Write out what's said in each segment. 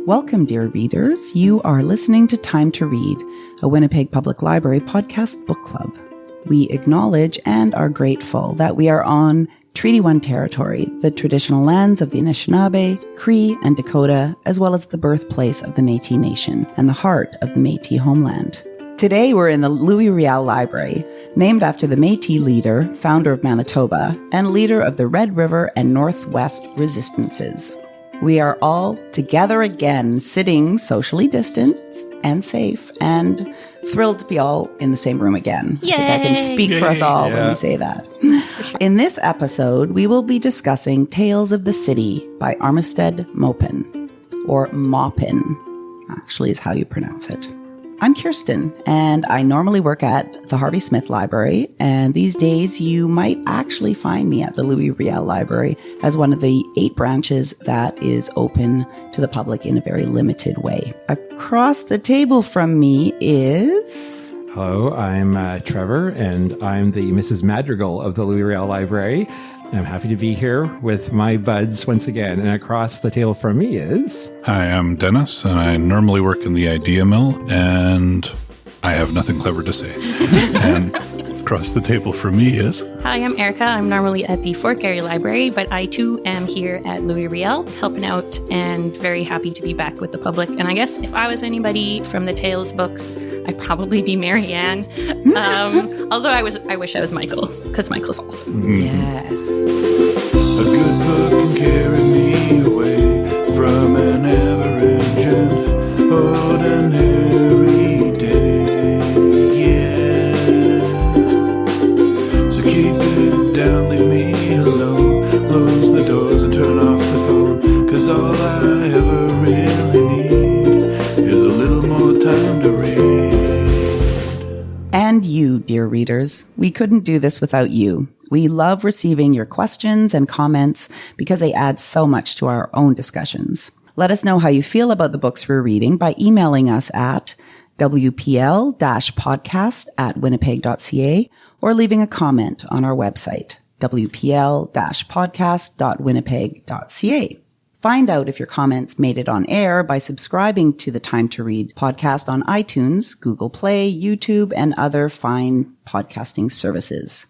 Welcome, dear readers. You are listening to Time to Read, a Winnipeg Public Library podcast book club. We acknowledge and are grateful that we are on Treaty 1 territory, the traditional lands of the Anishinaabe, Cree, and Dakota, as well as the birthplace of the Métis Nation and the heart of the Métis homeland. Today we're in the Louis Riel Library, named after the Métis leader, founder of Manitoba, and leader of the Red River and Northwest resistances. We are all together again, sitting socially distanced and safe, and thrilled to be all in the same room again. Yay! I think I can speak for us all when we say that. Sure. In this episode, we will be discussing Tales of the City by Armistead Maupin, or Maupin, actually is how you pronounce it. I'm Kirsten, and I normally work at the Harvey Smith Library, and these days you might actually find me at the Louis Riel Library as one of the 8 branches that is open to the public in a very limited way. Across the table from me is... Hello, I'm Trevor, and I'm the Mrs. Madrigal of the Louis Riel Library. I'm happy to be here with my buds once again. And across the table from me is... Hi, I'm Dennis, and I normally work in the Idea Mill, and I have nothing clever to say. And across the table from me is... Hi, I'm Erica. I'm normally at the Fort Garry Library, but I too am here at Louis Riel, helping out and very happy to be back with the public. And I guess if I was anybody from the Tales books, I'd probably be Mary Ann. Although I wish I was Michael, because Michael's awesome. Yes. A good book can carry me away from an average and ordinary day. Yeah. So keep it down, leave me alone. Close the doors and turn off the phone. 'Cause all I ever really need is a little more time to read. And you, dear readers, we couldn't do this without you. We love receiving your questions and comments because they add so much to our own discussions. Let us know how you feel about the books we're reading by emailing us at wpl-podcast@winnipeg.ca or leaving a comment on our website, wpl-podcast.winnipeg.ca. Find out if your comments made it on air by subscribing to the Time to Read podcast on iTunes, Google Play, YouTube, and other fine podcasting services.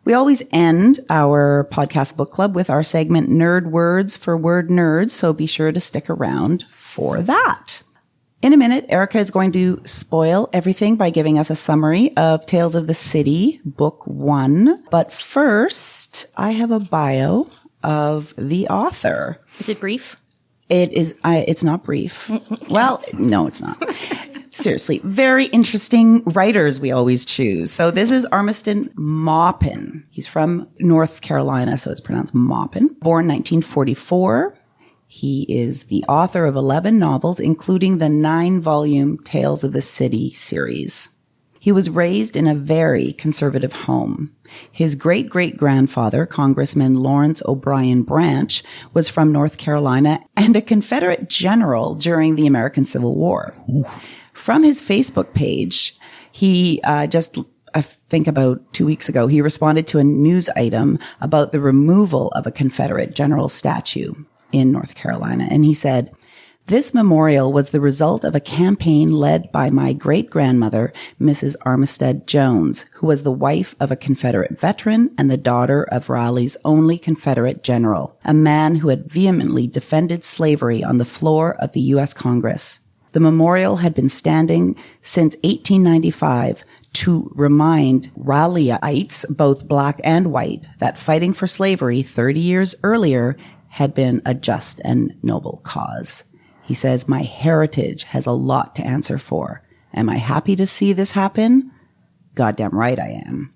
We always end our podcast book club with our segment Nerd Words for Word Nerds, so be sure to stick around for that. In a minute, Erica is going to spoil everything by giving us a summary of Tales of the City, Book 1. But first, I have a bio of the author. Is it brief? It is. It's not brief. Well, no, it's not. Seriously, very interesting writers we always choose. So this is Armistead Maupin. He's from North Carolina, so it's pronounced Maupin. Born 1944. He is the author of 11 novels, including the 9-volume Tales of the City series. He was raised in a very conservative home. His great-great-grandfather, Congressman Lawrence O'Brien Branch, was from North Carolina and a Confederate general during the American Civil War. Ooh. From his Facebook page, he I think about 2 weeks ago, he responded to a news item about the removal of a Confederate general statue in North Carolina. And he said, "This memorial was the result of a campaign led by my great-grandmother, Mrs. Armistead Jones, who was the wife of a Confederate veteran and the daughter of Raleigh's only Confederate general, a man who had vehemently defended slavery on the floor of the U.S. Congress. The memorial had been standing since 1895 to remind Raleigheites, both black and white, that fighting for slavery 30 years earlier had been a just and noble cause." He says, "My heritage has a lot to answer for. Am I happy to see this happen? Goddamn right I am."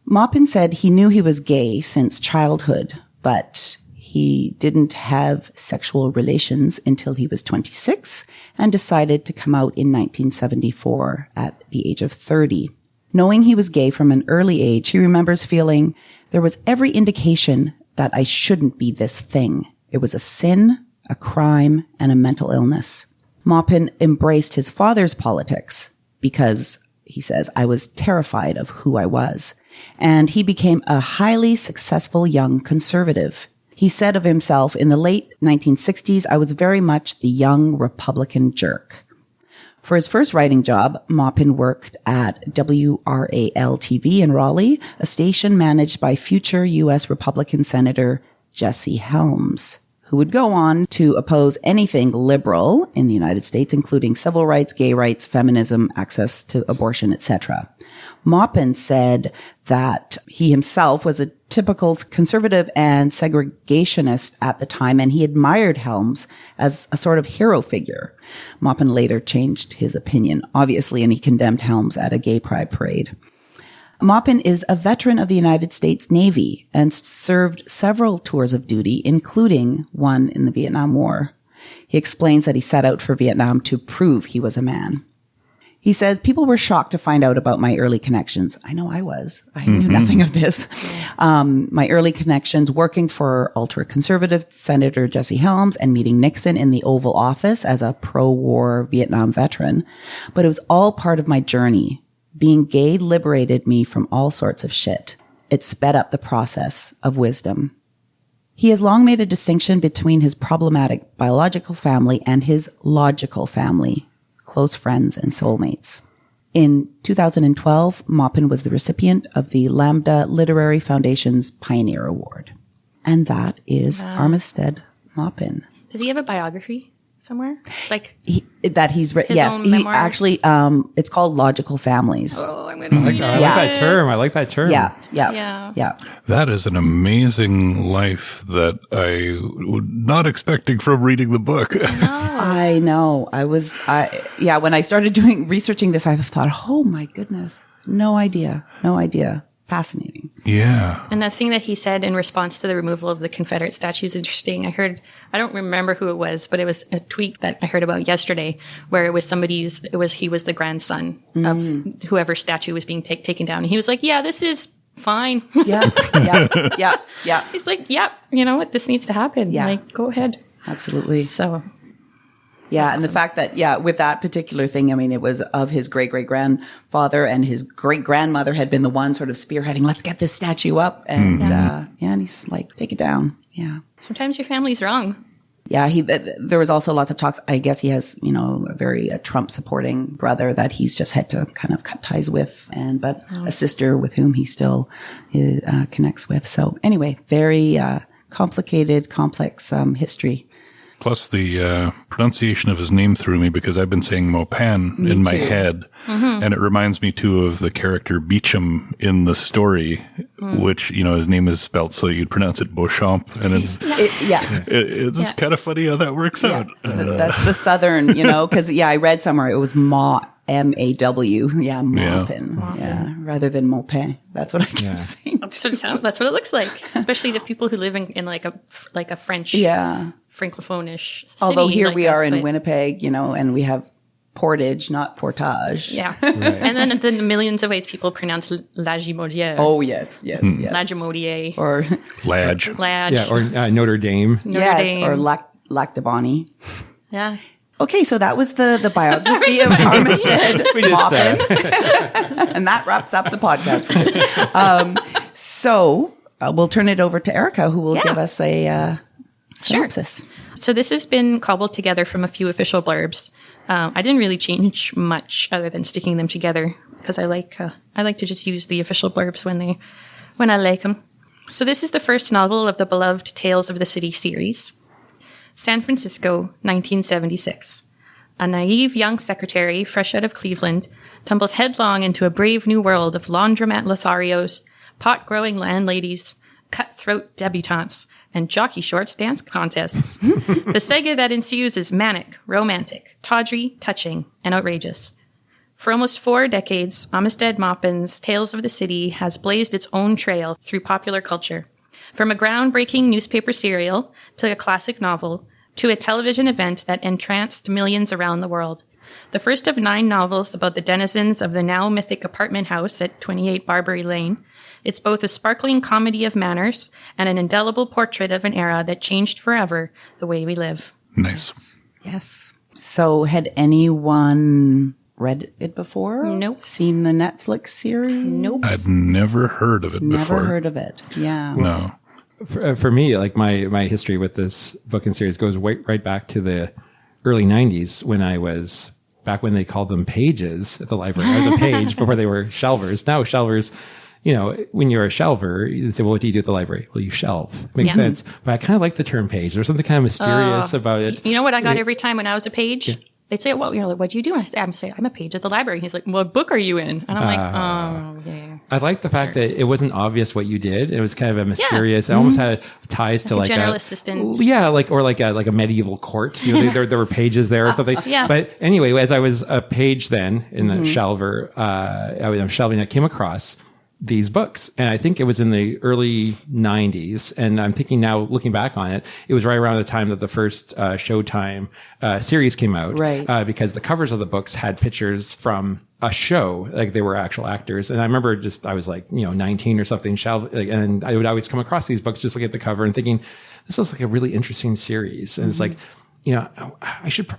Maupin said he knew he was gay since childhood, but he didn't have sexual relations until he was 26 and decided to come out in 1974 at the age of 30. Knowing he was gay from an early age, he remembers feeling there was every indication that I shouldn't be this thing. It was a sin, a crime, and a mental illness. Maupin embraced his father's politics because, he says, I was terrified of who I was. And he became a highly successful young conservative. He said of himself, in the late 1960s, I was very much the young Republican jerk. For his first writing job, Maupin worked at WRAL-TV in Raleigh, a station managed by future U.S. Republican Senator Jesse Helms, who would go on to oppose anything liberal in the United States, including civil rights, gay rights, feminism, access to abortion, etc. Maupin said that he himself was a typical conservative and segregationist at the time, and he admired Helms as a sort of hero figure. Maupin later changed his opinion, obviously, and he condemned Helms at a gay pride parade. Maupin is a veteran of the United States Navy and served several tours of duty, including one in the Vietnam War. He explains that he set out for Vietnam to prove he was a man. He says, people were shocked to find out about my early connections. I know I was. I knew nothing of this. My early connections working for ultra-conservative Senator Jesse Helms and meeting Nixon in the Oval Office as a pro-war Vietnam veteran. But it was all part of my journey. Being gay liberated me from all sorts of shit. It sped up the process of wisdom. He has long made a distinction between his problematic biological family and his logical family, close friends and soulmates. In 2012, Maupin was the recipient of the Lambda Literary Foundation's Pioneer Award. And that is Armistead Maupin. Does he have a biography somewhere? Like He's written? his Yes, own he memoirs? actually. It's called Logical Families. Oh, I'm gonna read I it. like that term. I like that term. Yeah. That is an amazing life that I was not expecting from reading the book. I know. When I started researching this, I thought, oh my goodness, no idea. Fascinating. Yeah. And that thing that he said in response to the removal of the Confederate statue is interesting. I don't remember who it was, but it was a tweet that I heard about yesterday where it was he was the grandson of whoever statue was being taken down. And he was like, yeah, this is fine. Yeah. He's like, yeah, you know what? This needs to happen. Yeah. Like, go ahead. Absolutely. So. Yeah, and the fact that, with that particular thing, I mean, it was of his great-great-grandfather, and his great-grandmother had been the one sort of spearheading, let's get this statue up. And, and he's like, take it down. Yeah. Sometimes your family's wrong. Yeah, there was also lots of talks. I guess he has, a very Trump-supporting brother that he's just had to kind of cut ties with, but a sister with whom he still connects with. So anyway, very complicated, complex history. Plus, the pronunciation of his name threw me because I've been saying Maupin in my head. Mm-hmm. And it reminds me, too, of the character Beecham in the story, which, his name is spelt so you'd pronounce it Beauchamp. And it's kind of funny how that works out. That's the Southern, because, I read somewhere it was M-A-W. Yeah, Maupin. Yeah, rather than Maupin. That's what I keep saying. That's what it looks like, especially to people who live in like a French. Yeah. Francophone-ish city. Although here like we are us, in Winnipeg, and we have portage, not portage. Yeah. Right. And then the millions of ways people pronounce Lagimodiere. Oh, yes. Lagimodiere. Or Lage. Yeah, or Notre Dame. Dame. Or Lactabani. Yeah. Okay, so that was the biography of Armistead Maupin. And that wraps up the podcast for today. So we'll turn it over to Erica, who will give us a synopsis. Sure. So this has been cobbled together from a few official blurbs. I didn't really change much other than sticking them together because I like to just use the official blurbs when I like them. So this is the first novel of the beloved Tales of the City series. San Francisco, 1976. A naive young secretary, fresh out of Cleveland, tumbles headlong into a brave new world of laundromat Lotharios, pot-growing landladies, cutthroat debutantes, and jockey shorts dance contests. The saga that ensues is manic, romantic, tawdry, touching, and outrageous. For almost 4 decades, Armistead Maupin's Tales of the City has blazed its own trail through popular culture. From a groundbreaking newspaper serial to a classic novel to a television event that entranced millions around the world. The first of 9 novels about the denizens of the now mythic apartment house at 28 Barbary Lane. It's both a sparkling comedy of manners and an indelible portrait of an era that changed forever the way we live. Nice. Yes. So had anyone read it before? Nope. Seen the Netflix series? Nope. I'd never heard of it before. Never heard of it. Yeah. No. for me, like my history with this book and series goes right back to the early 90s back when they called them pages at the library. I was a page before they were shelvers. Now shelvers, when you're a shelver, you say, well, what do you do at the library? Well, you shelve. Makes sense. But I kind of like the term page. There's something kind of mysterious about it. You know what I got every time when I was a page? Yeah. They'd say, well, like, what do you do? And I'm a page at the library. He's like, what book are you in? And I'm like, oh, yeah. I like the fact that it wasn't obvious what you did. It was kind of a mysterious, it almost had ties to like general assistant. Yeah, like a medieval court. There were pages there or something. Yeah. But anyway, as I was a page then in a shelver, I'm shelving, I came across these books. And I think it was in the early 90s. And I'm thinking now, looking back on it, it was right around the time that the first Showtime series came out. Right. Because the covers of the books had pictures from a show, like they were actual actors. And I remember I was like, 19 or something, and I would always come across these books, just looking at the cover and thinking, this was like a really interesting series. And it's like, I should,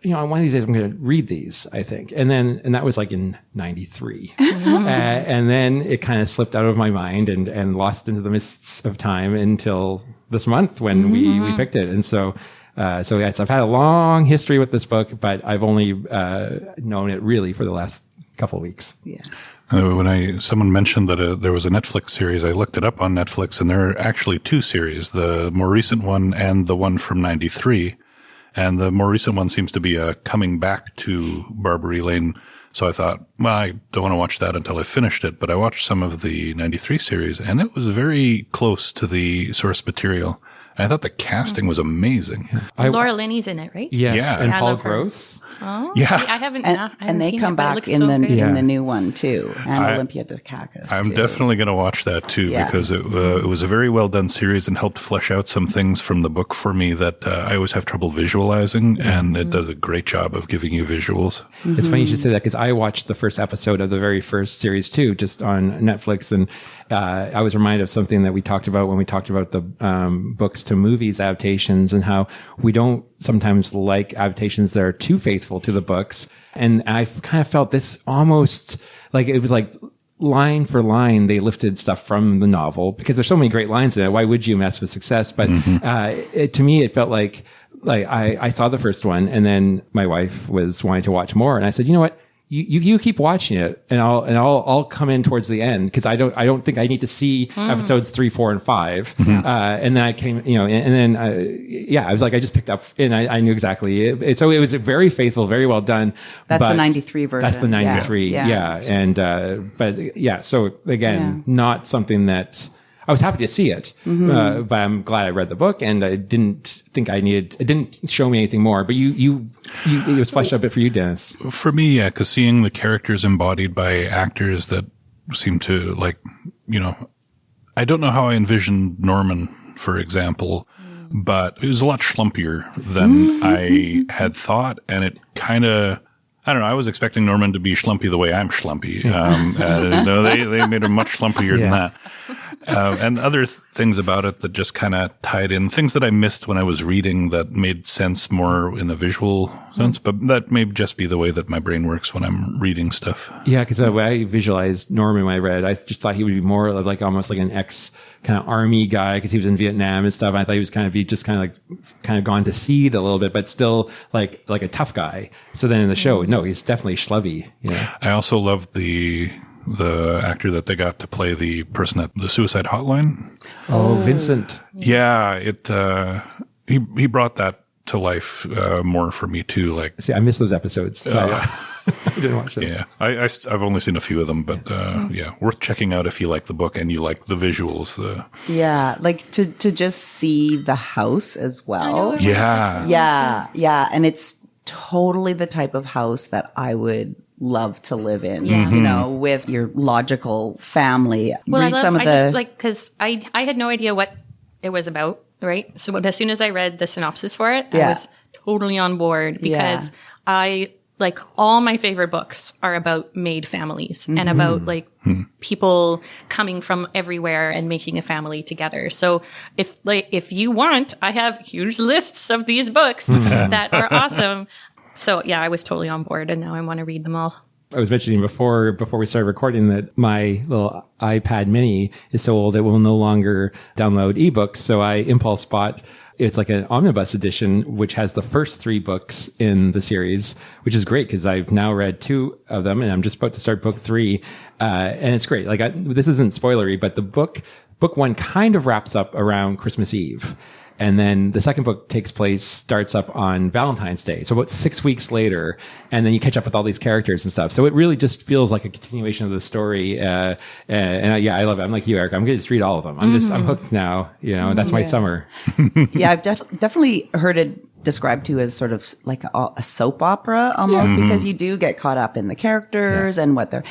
one of these days I'm going to read these, I think. And that was like in 93. And then it kind of slipped out of my mind and lost into the mists of time until this month when we picked it. And so yes, I've had a long history with this book, but I've only, known it really for the last couple of weeks. Yeah. When someone mentioned that there was a Netflix series, I looked it up on Netflix, and there are actually two series, the more recent one and the one from 93. And the more recent one seems to be coming back to Barbary Lane. So I thought, well, I don't want to watch that until I finished it. But I watched some of the 93 series, and it was very close to the source material. And I thought the casting was amazing. Laura Linney's in it, right? Yes, Yeah. and I Paul love her. Gross. Oh, Yeah. see, I haven't And they seen come it, but it back looks in so the good. in the new one too, and Olympia Dukakis. I'm too. definitely going to watch that too, Yeah. because it was a very well done series and helped flesh out some things from the book for me that I always have trouble visualizing, and it does a great job of giving you visuals. It's funny you should say that, because I watched the first episode of the very first series too, just on Netflix, and I was reminded of something that we talked about when we talked about the books to movies adaptations, and how we don't sometimes like adaptations that are too faithful to the books. And I kind of felt this almost like it was like line for line, they lifted stuff from the novel, because there's so many great lines in it. Why would you mess with success? But to me, it felt like I saw the first one, and then my wife was wanting to watch more, and I said, you know what? You keep watching it, and I'll come in towards the end, because I don't think I need to see episodes 3, 4, and 5. And then I came, and then I was like, I just picked up, and I knew exactly. So it was very faithful, very well done. That's the 93 version. That's the 93. Yeah. And but yeah. So again, not something that I was happy to see it, but I'm glad I read the book, and I didn't think it didn't show me anything more, but it was fleshed out a bit for you, Dennis. For me, yeah, because seeing the characters embodied by actors that seem to, like, I don't know how I envisioned Norman, for example, but it was a lot schlumpier than I had thought, and it kind of, I don't know, I was expecting Norman to be schlumpy the way I'm schlumpy. They made him much schlumpier than that. And other things about it that just kind of tied in, things that I missed when I was reading that made sense more in a visual sense, but that may just be the way that my brain works when I'm reading stuff. Yeah, because the way I visualized Norman when I read, I just thought he would be more of like almost like an ex kind of army guy, because he was in Vietnam and stuff. And I thought he was kind of gone to seed a little bit, but still like a tough guy. So then in the show, no, he's definitely schlubby. I also loved the actor that they got to play the person at the suicide hotline. Oh, Vincent. Yeah, he brought that to life more for me too. Like, see, I missed those episodes. I didn't watch them. Yeah, I've only seen a few of them, but worth checking out if you like the book and you like the visuals. Like to just see the house as well. Yeah, and it's totally the type of house that I would love to live in, with your logical family. Well, because I had no idea what it was about, right? So as soon as I read the synopsis for it, I was totally on board, because I, like, all my favorite books are about made families and about people coming from everywhere and making a family together. So if you want, I have huge lists of these books that are awesome. So yeah, I was totally on board, and now I want to read them all. I was mentioning before we started recording that my little iPad mini is so old it will no longer download ebooks. So I impulse bought, it's like an omnibus edition, which has the first 3 books in the series, which is great because I've now read 2 of them and I'm just about to start book 3. And it's great. Like this isn't spoilery, but the book 1 kind of wraps up around Christmas Eve. And then the second book starts up on Valentine's Day. So about 6 weeks later, and then you catch up with all these characters and stuff. So it really just feels like a continuation of the story. Yeah, I love it. I'm like you, Eric. I'm going to just read all of them. I'm hooked now, that's my summer. Yeah, I've definitely heard it described to as sort of like a soap opera almost, because you do get caught up in the characters and what they're,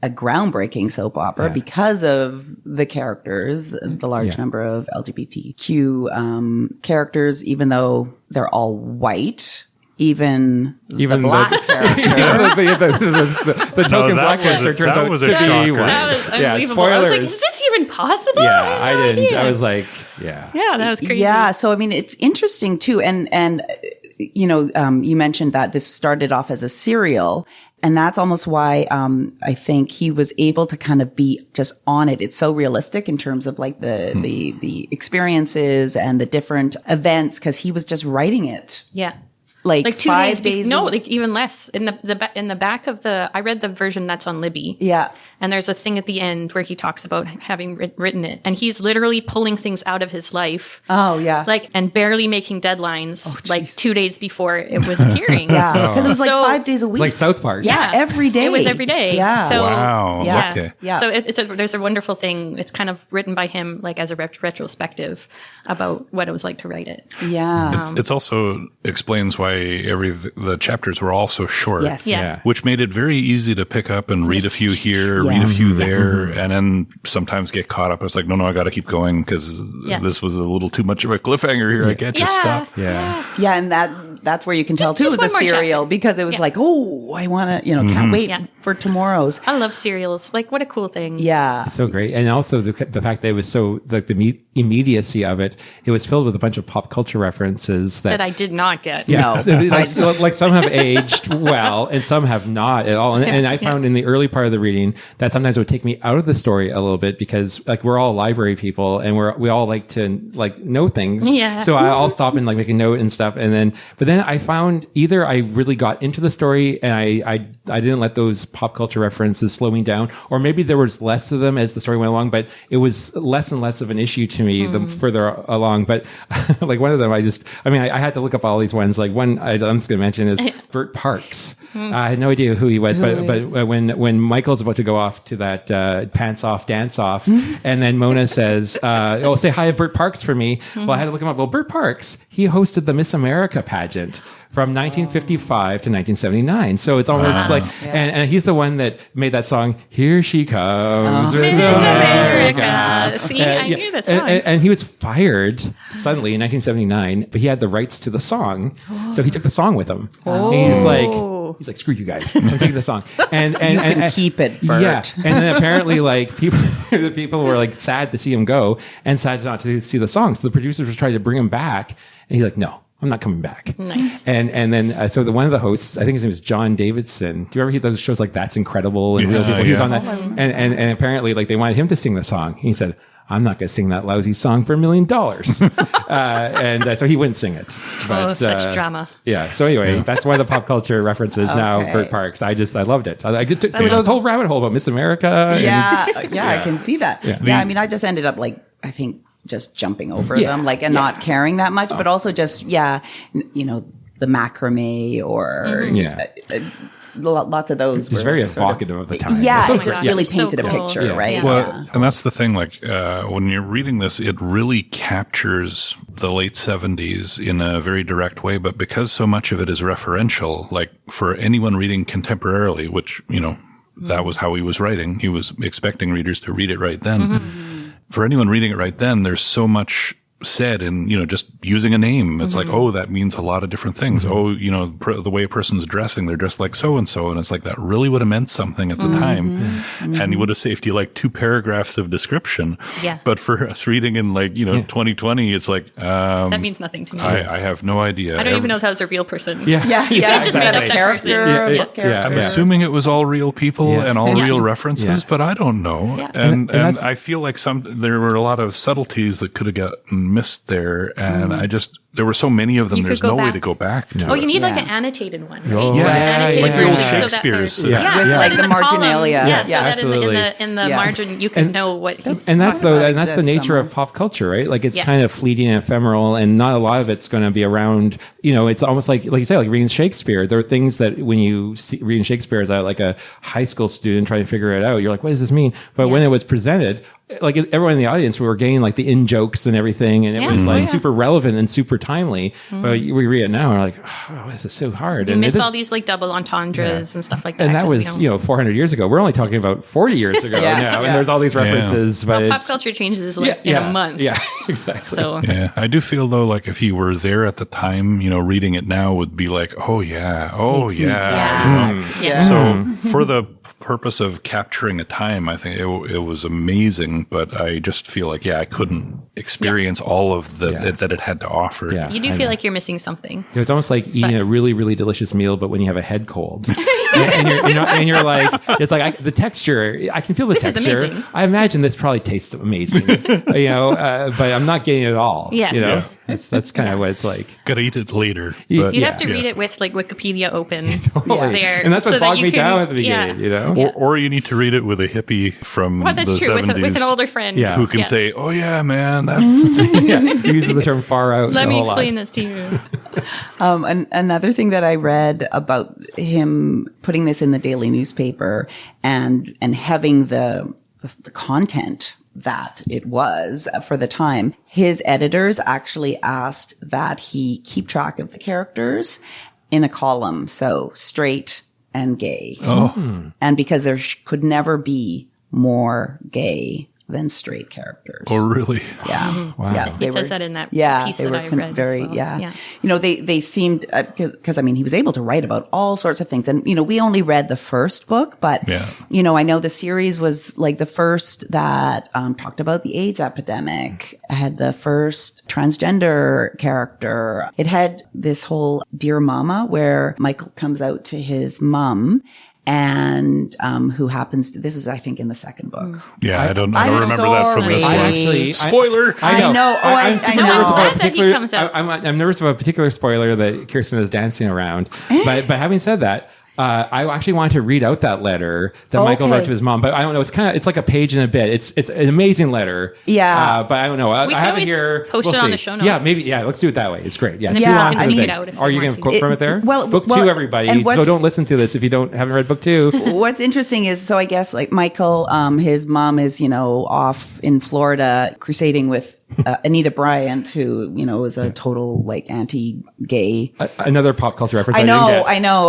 a groundbreaking soap opera because of the characters, the large number of LGBTQ characters, even though they're all white. Even the black character. the token black character turns out to be white. That was unbelievable. Spoilers. I was like, is this even possible? Yeah, I didn't. I was like, Yeah, that was crazy. Yeah, so it's interesting too. And you mentioned that this started off as a serial. And that's almost why I think he was able to kind of be just on it. It's so realistic in terms of like the experiences and the different events, because he was just writing it. Yeah. Like 2 5 days. days. No, like even less. In the back of I read the version that's on Libby. Yeah. And there's a thing at the end where he talks about having written it, and he's literally pulling things out of his life. Oh yeah. And barely making deadlines 2 days before it was appearing. Yeah. Because it was like 5 days a week. Like South Park. Yeah. Every day. It was every day. Yeah. So, wow. Yeah. Okay. Yeah. So there's a wonderful thing. It's kind of written by him, like as a retrospective about what it was like to write it. Yeah. It's also explains why the chapters were all so short. Yes. Yeah. Which made it very easy to pick up and read a few here, read a few there, and then sometimes get caught up. It's like, no, I got to keep going because this was a little too much of a cliffhanger here. I can't just stop. Yeah. Yeah, and that's where you can tell too just it was a one more serial chapter. Because it was like, oh, I want to, can't wait for tomorrow's. I love serials. Like, what a cool thing. Yeah. So great. And also the fact that it was so, like the immediacy of it, it was filled with a bunch of pop culture references that I did not get. No. So, like some have aged well and some have not at all. And I found in the early part of the reading that sometimes it would take me out of the story a little bit because like we're all library people and we all like to like know things. Yeah. So I'll stop and like make a note and stuff. But then I found either I really got into the story and I didn't let those pop culture references slow me down, or maybe there was less of them as the story went along, but it was less and less of an issue to me the further along. But like one of them, I had to look up all these ones. Like one I'm just going to mention is Bert Parks. I had no idea who he was, but when Michael's about to go off to that pants off, dance off, and then Mona says, say hi to Bert Parks for me. Well, I had to look him up. Well, Bert Parks, he hosted the Miss America pageant from 1955 to 1979. So it's almost and he's the one that made that song, Here She Comes, Miss America. See, I knew this song. And he was fired suddenly in 1979, but he had the rights to the song. So he took the song with him. And he's like, screw you guys. I'm taking the song. And You can keep it, Bert. Yeah. And then apparently like people were like sad to see him go and sad not to see the song. So the producers were trying to bring him back. And he's like, no, I'm not coming back. Nice. And then one of the hosts, I think his name was John Davidson. Do you ever hear those shows like That's Incredible and Real People? He was on that. And apparently like they wanted him to sing the song. He said, I'm not going to sing that lousy song for $1 million. So he wouldn't sing it. But, such drama. Yeah. So anyway, that's why the pop culture references now Bert Parks. I loved it. I get to this whole rabbit hole about Miss America. Yeah. I can see that. Yeah. I just ended up like, I think just jumping over them, like, and not caring that much, but also just, the macrame or, lots of those. It's very evocative of the time. Yeah, so it just really painted so a cool. picture, right? Yeah. Well, and that's the thing, like, when you're reading this, it really captures the late 70s in a very direct way, but because so much of it is referential, like, for anyone reading contemporarily, which, that was how he was writing, he was expecting readers to read it right then. For anyone reading it right then, there's so much said in, just using a name. It's like, oh, that means a lot of different things. Oh, the way a person's dressing, they're dressed like so-and-so. And it's like, that really would have meant something at the time. And he would have saved you like 2 paragraphs of description. Yeah. But for us reading in 2020, it's like, that means nothing to me. I have no idea. I don't even know if that was a real person. Yeah. Just made up that character. person. I'm assuming it was all real people and all real references, but I don't know. Yeah. And I feel like there were a lot of subtleties that could have gotten missed there, and there were so many of them. You There's could go no way back. to go back to. Oh, you need like Yeah. an annotated one, right? Oh, An annotated like the old version so that Shakespeare's. there's- Yeah. With, so like, that the in column- marginalia. Yeah, so Yeah, that absolutely. in the Yeah. margin you can know what he's And that's talking about that's the exists nature of somewhere. pop culture, right? Like it's Yeah. kind of fleeting and ephemeral, and not a lot of it's going to be around. It's almost like you say, like reading Shakespeare. There are things that when you reading Shakespeare as like a high school student trying to figure it out, you're like, what does this mean? But when it was presented, like everyone in the audience, we were getting like the in jokes and everything, and it was like super relevant and super timely. But we read it now, and we're like, oh, this is so hard. You and miss it is- all these like double entendres and stuff like that. and that 'cause we was, don't- 400 years ago. We're only talking about 40 years ago now, and there's all these references. But Well, pop it's, culture changes like in a month. Yeah, exactly. So Yeah, I do feel though, like if you were there at the time, reading it now would be like, oh yeah. yeah. So for the purpose of capturing a time, I think it was amazing, but I just feel like, I couldn't experience all of that it had to offer. Yeah. You do feel like you're missing something. It's almost like eating a really, really delicious meal, but when you have a head cold, and you're like, it's like the texture. I can feel the This is texture. amazing. I imagine this probably tastes amazing, but I'm not getting it all. Yes. Yeah. That's kind of what it's like. Gotta eat it later. You- You'd have to read it with like Wikipedia open there. And that's what so that bogged you me can- down at the beginning. Or you need to read it with a hippie from Well, that's the true. 70s With an older friend. Yeah. who can say, oh yeah, man, that's He uses the term far out. Let a me whole lot. explain this to you. And another thing that I read about him putting this in the daily newspaper and having the content that it was for the time, his editors actually asked that he keep track of the characters in a column. So straight and gay. And because there could never be more gay than straight characters. oh really? Yeah. Wow. Yeah. It says that in that piece they that were I read. very, as well. yeah. They seemed, because he was able to write about all sorts of things. And, we only read the first book, but, I know the series was like the first that talked about the AIDS epidemic. It had the first transgender character. It had this whole Dear Mama where Michael comes out to his mom. And who happens to, this is, I think, in the second book. Yeah, I don't I'm remember that from this sorry. one. Actually, Spoiler! I know. Oh, I'm super I know. nervous I'm about a glad that he particular. comes out. I'm nervous about a particular spoiler that Kirsten is dancing around. But having said that, I actually wanted to read out that letter that Michael wrote to his mom, but I don't know. It's like a page and a bit. It's an amazing letter. Yeah. But I don't know. We I can have it always here. post it We'll on see. the show notes. Yeah, maybe. Yeah, let's do it that way. It's great. Yeah. And then two people options can of seek it thing. out if Are they you going want to to. quote from it there? Book well, 2, everybody. and So don't listen to this if you haven't read book 2. What's interesting is, so I guess like Michael, his mom is, off in Florida crusading with Anita Bryant, who, is a total like anti-gay. Another pop culture reference. I didn't get. know.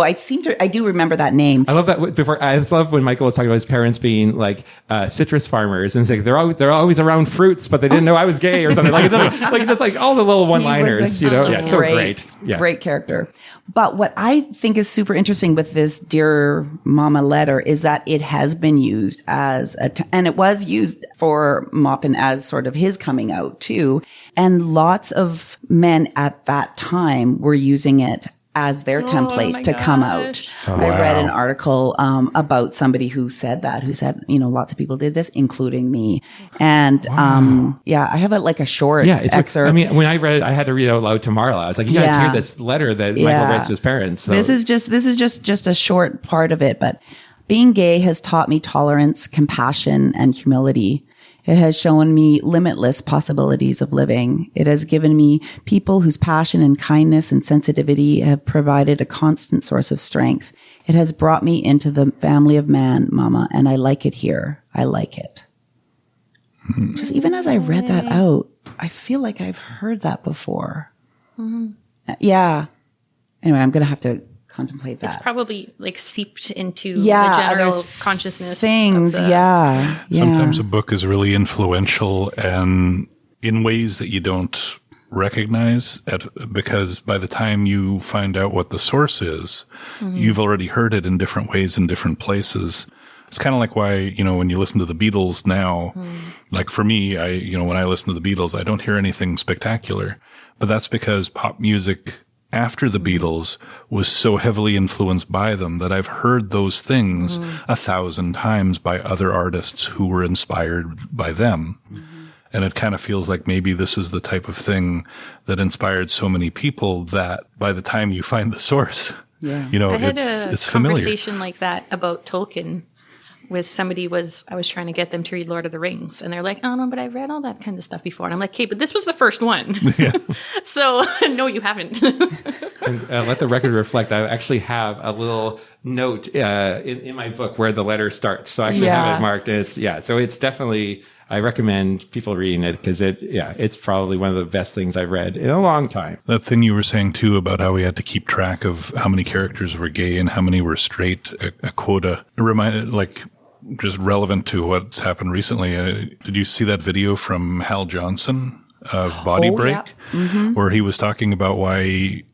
I do remember that name. I love that. I just love when Michael was talking about his parents being like citrus farmers, and it's like they're always around fruits, but they didn't know I was gay or something. Like it's just like all the little one-liners, He was a Yeah, it's so great. Yeah. Great character. But what I think is super interesting with this Dear Mama letter is that it has been used as and it was used for Maupin as sort of his coming out too. And lots of men at that time were using it as their template to come out. I read an article about somebody who said, lots of people did this, including me. And I have a short It's excerpt. I mean, when I read it, I had to read it out loud to Marla. I was like, "You guys hear this letter that Michael writes to his parents?" So. This is just a short part of it, but being gay has taught me tolerance, compassion, and humility. It has shown me limitless possibilities of living. It has given me people whose passion and kindness and sensitivity have provided a constant source of strength. It has brought me into the family of man, Mama, and I like it here. I like it. Just even as I read that out, I feel like I've heard that before. Yeah. Anyway, I'm going to have to contemplate that. It's probably like seeped into other the general consciousness. things. Of the, Yeah. Sometimes a book is really influential and in ways that you don't recognize because by the time you find out what the source is, you've already heard it in different ways in different places. It's kind of like why, when you listen to the Beatles now, like for me, when I listen to the Beatles, I don't hear anything spectacular, but that's because pop music after the Beatles was so heavily influenced by them that I've heard those things 1,000 times by other artists who were inspired by them. And it kind of feels like maybe this is the type of thing that inspired so many people that by the time you find the source, I had it's a familiar. conversation like that about Tolkien with somebody. I was trying to get them to read Lord of the Rings, and they're like, oh no, but I've read all that kind of stuff before. And I'm like, okay, but this was the first one. Yeah. So no, you haven't. And let the record reflect, I actually have a little note in my book where the letter starts. So I actually have it marked. So it's definitely, I recommend people reading it because it's probably one of the best things I've read in a long time. That thing you were saying too about how we had to keep track of how many characters were gay and how many were straight, a quota. It reminded, just relevant to what's happened recently. Did you see that video from Hal Johnson of Body Break? Yeah. Where he was talking about why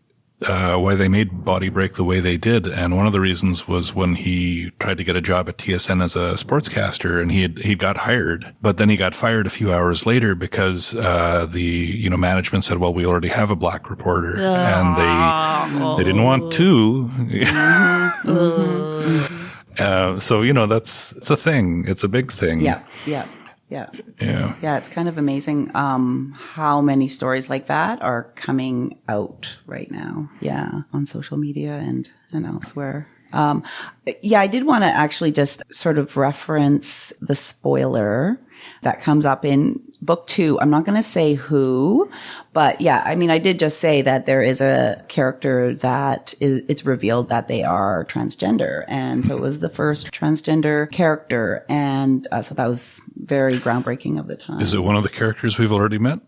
they made Body Break the way they did. And one of the reasons was when he tried to get a job at TSN as a sportscaster, and he got hired, but then he got fired a few hours later because the management said, well, we already have a black reporter, and they didn't want two. So it's a thing. It's a big thing. Yeah. It's kind of amazing how many stories like that are coming out right now. Yeah, on social media and elsewhere. I did want to actually just sort of reference the spoiler that comes up in book 2. I'm not going to say who, but I did just say that there is a character that it's revealed that they are transgender. And so it was the first transgender character. And so that was very groundbreaking of the time. Is it one of the characters we've already met?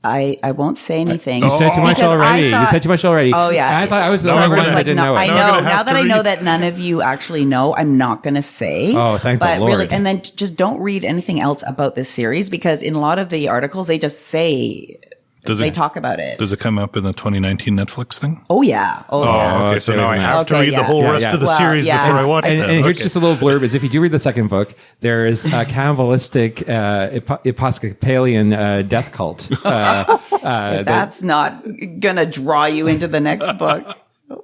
I won't say anything. You said too much already. You said too much already. Oh, yeah. I thought I was the only one that didn't know it. I know. Now that I know that none of you actually know, I'm not going to say. Oh, thank the Lord. Really, and then just don't read anything else about this series because in a lot of the articles, they just say... They talk about it. Does it come up in the 2019 Netflix thing? Oh, yeah. Okay, so now I have to read the whole rest of the series before I watch it. And here's just a little blurb, is if you do read the second book, there is a cannibalistic Episcopalian death cult. That's not going to draw you into the next book.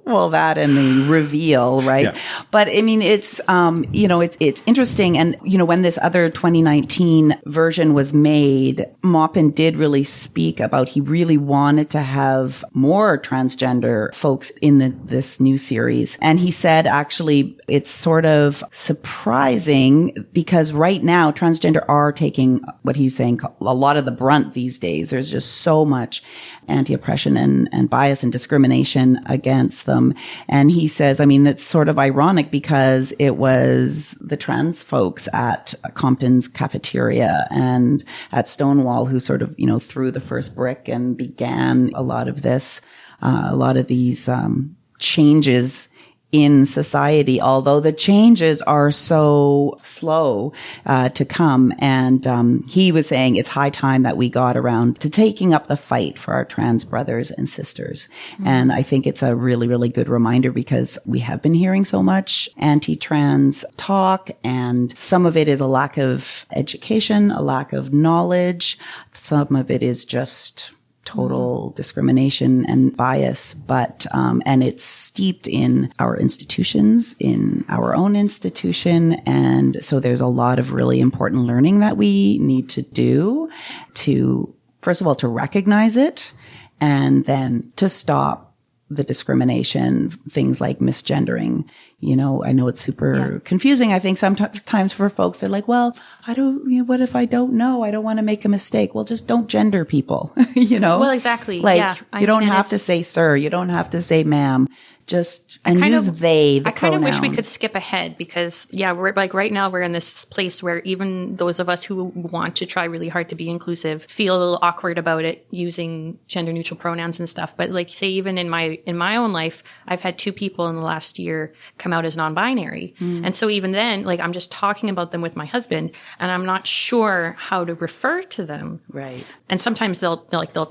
Well, that and the reveal, right? Yeah. But it's, it's interesting. And, when this other 2019 version was made, Maupin did really speak about he really wanted to have more transgender folks in this new series. And he said, actually, it's sort of surprising because right now transgender are taking what he's saying, a lot of the brunt these days. There's just so much anti-oppression and bias and discrimination against them. And he says, that's sort of ironic because it was the trans folks at Compton's cafeteria and at Stonewall who sort of, threw the first brick and began a lot of this, a lot of these changes in society, although the changes are so slow to come. And he was saying it's high time that we got around to taking up the fight for our trans brothers and sisters. Mm-hmm. And I think it's a really, really good reminder because we have been hearing so much anti-trans talk, and some of it is a lack of education, a lack of knowledge. Some of it is just total discrimination and bias, but, and it's steeped in our institutions, in our own institution. And so there's a lot of really important learning that we need to do to, first of all, to recognize it and then to stop the discrimination, things like misgendering. I know it's super confusing. I think sometimes for folks, they're like, well, what if I don't know? I don't want to make a mistake. Well, just don't gender people, Well, exactly. You don't have to say sir. You don't have to say ma'am. and use they, the I kind of wish we pronoun. could skip ahead because, we're like right now we're in this place where even those of us who want to try really hard to be inclusive feel a little awkward about it using gender neutral pronouns and stuff. But like, say, even in my own life, I've had 2 people in the last year come out as non-binary. And so even then, like, I'm just talking about them with my husband and I'm not sure how to refer to them. Right. And sometimes they'll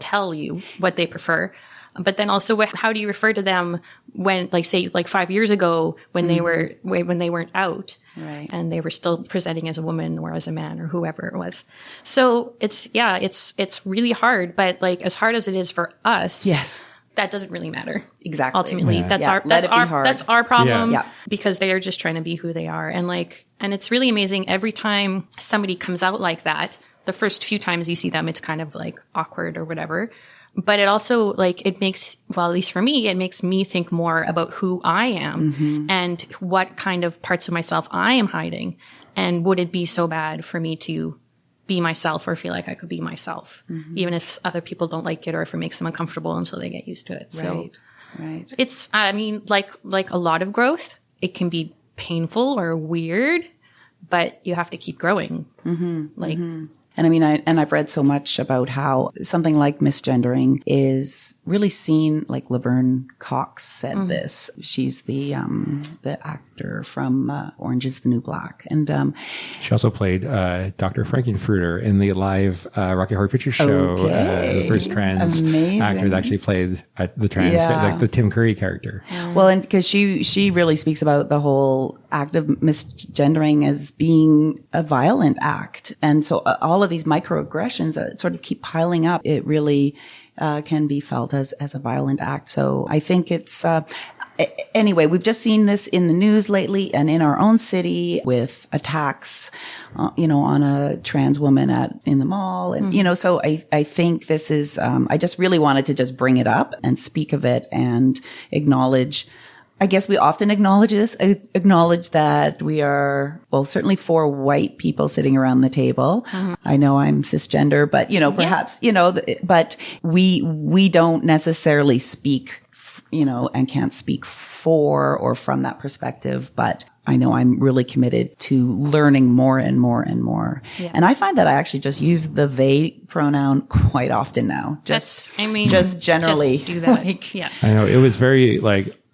tell you what they prefer. But then also, how do you refer to them when, like, say, like 5 years ago when they weren't out, right, and they were still presenting as a woman or as a man or whoever it was. So it's really hard. But like, as hard as it is for us, Yes. that doesn't really matter. Exactly. Ultimately, Yeah. that's our problem. Yeah. Because they are just trying to be who they are, and it's really amazing every time somebody comes out like that. The first few times you see them, it's kind of like awkward or whatever. But it also, like, it makes, well, at least for me, it makes me think more about who I am and what kind of parts of myself I am hiding. And would it be so bad for me to be myself or feel like I could be myself, even if other people don't like it or if it makes them uncomfortable until they get used to it. So Right. it's, I mean, like a lot of growth, it can be painful or weird, but you have to keep growing. And I mean, I've read so much about how something like misgendering is really seen, like Laverne Cox said this. She's the actor from Orange is the New Black. And She also played Dr. Frankenfurter in the live Rocky Horror Picture Show. Okay. The first trans Amazing. actor that actually played the trans, like the Tim Curry character. well, and because she really speaks about the whole act of misgendering as being a violent act. And so all of these microaggressions that sort of keep piling up, it really can be felt as a violent act. So I think it's, anyway, we've just seen this in the news lately and in our own city with attacks, on a trans woman in the mall. And, so I think this is, I just really wanted to just bring it up and speak of it and acknowledge, I guess we often acknowledge that we are, well, certainly 4 white people sitting around the table. I know I'm cisgender, but, perhaps, but we don't necessarily speak, and can't speak for or from that perspective. But I know I'm really committed to learning more and more and more. Yeah. And I find that I actually just use the they pronoun quite often now. Just generally. Just do that. I know it was very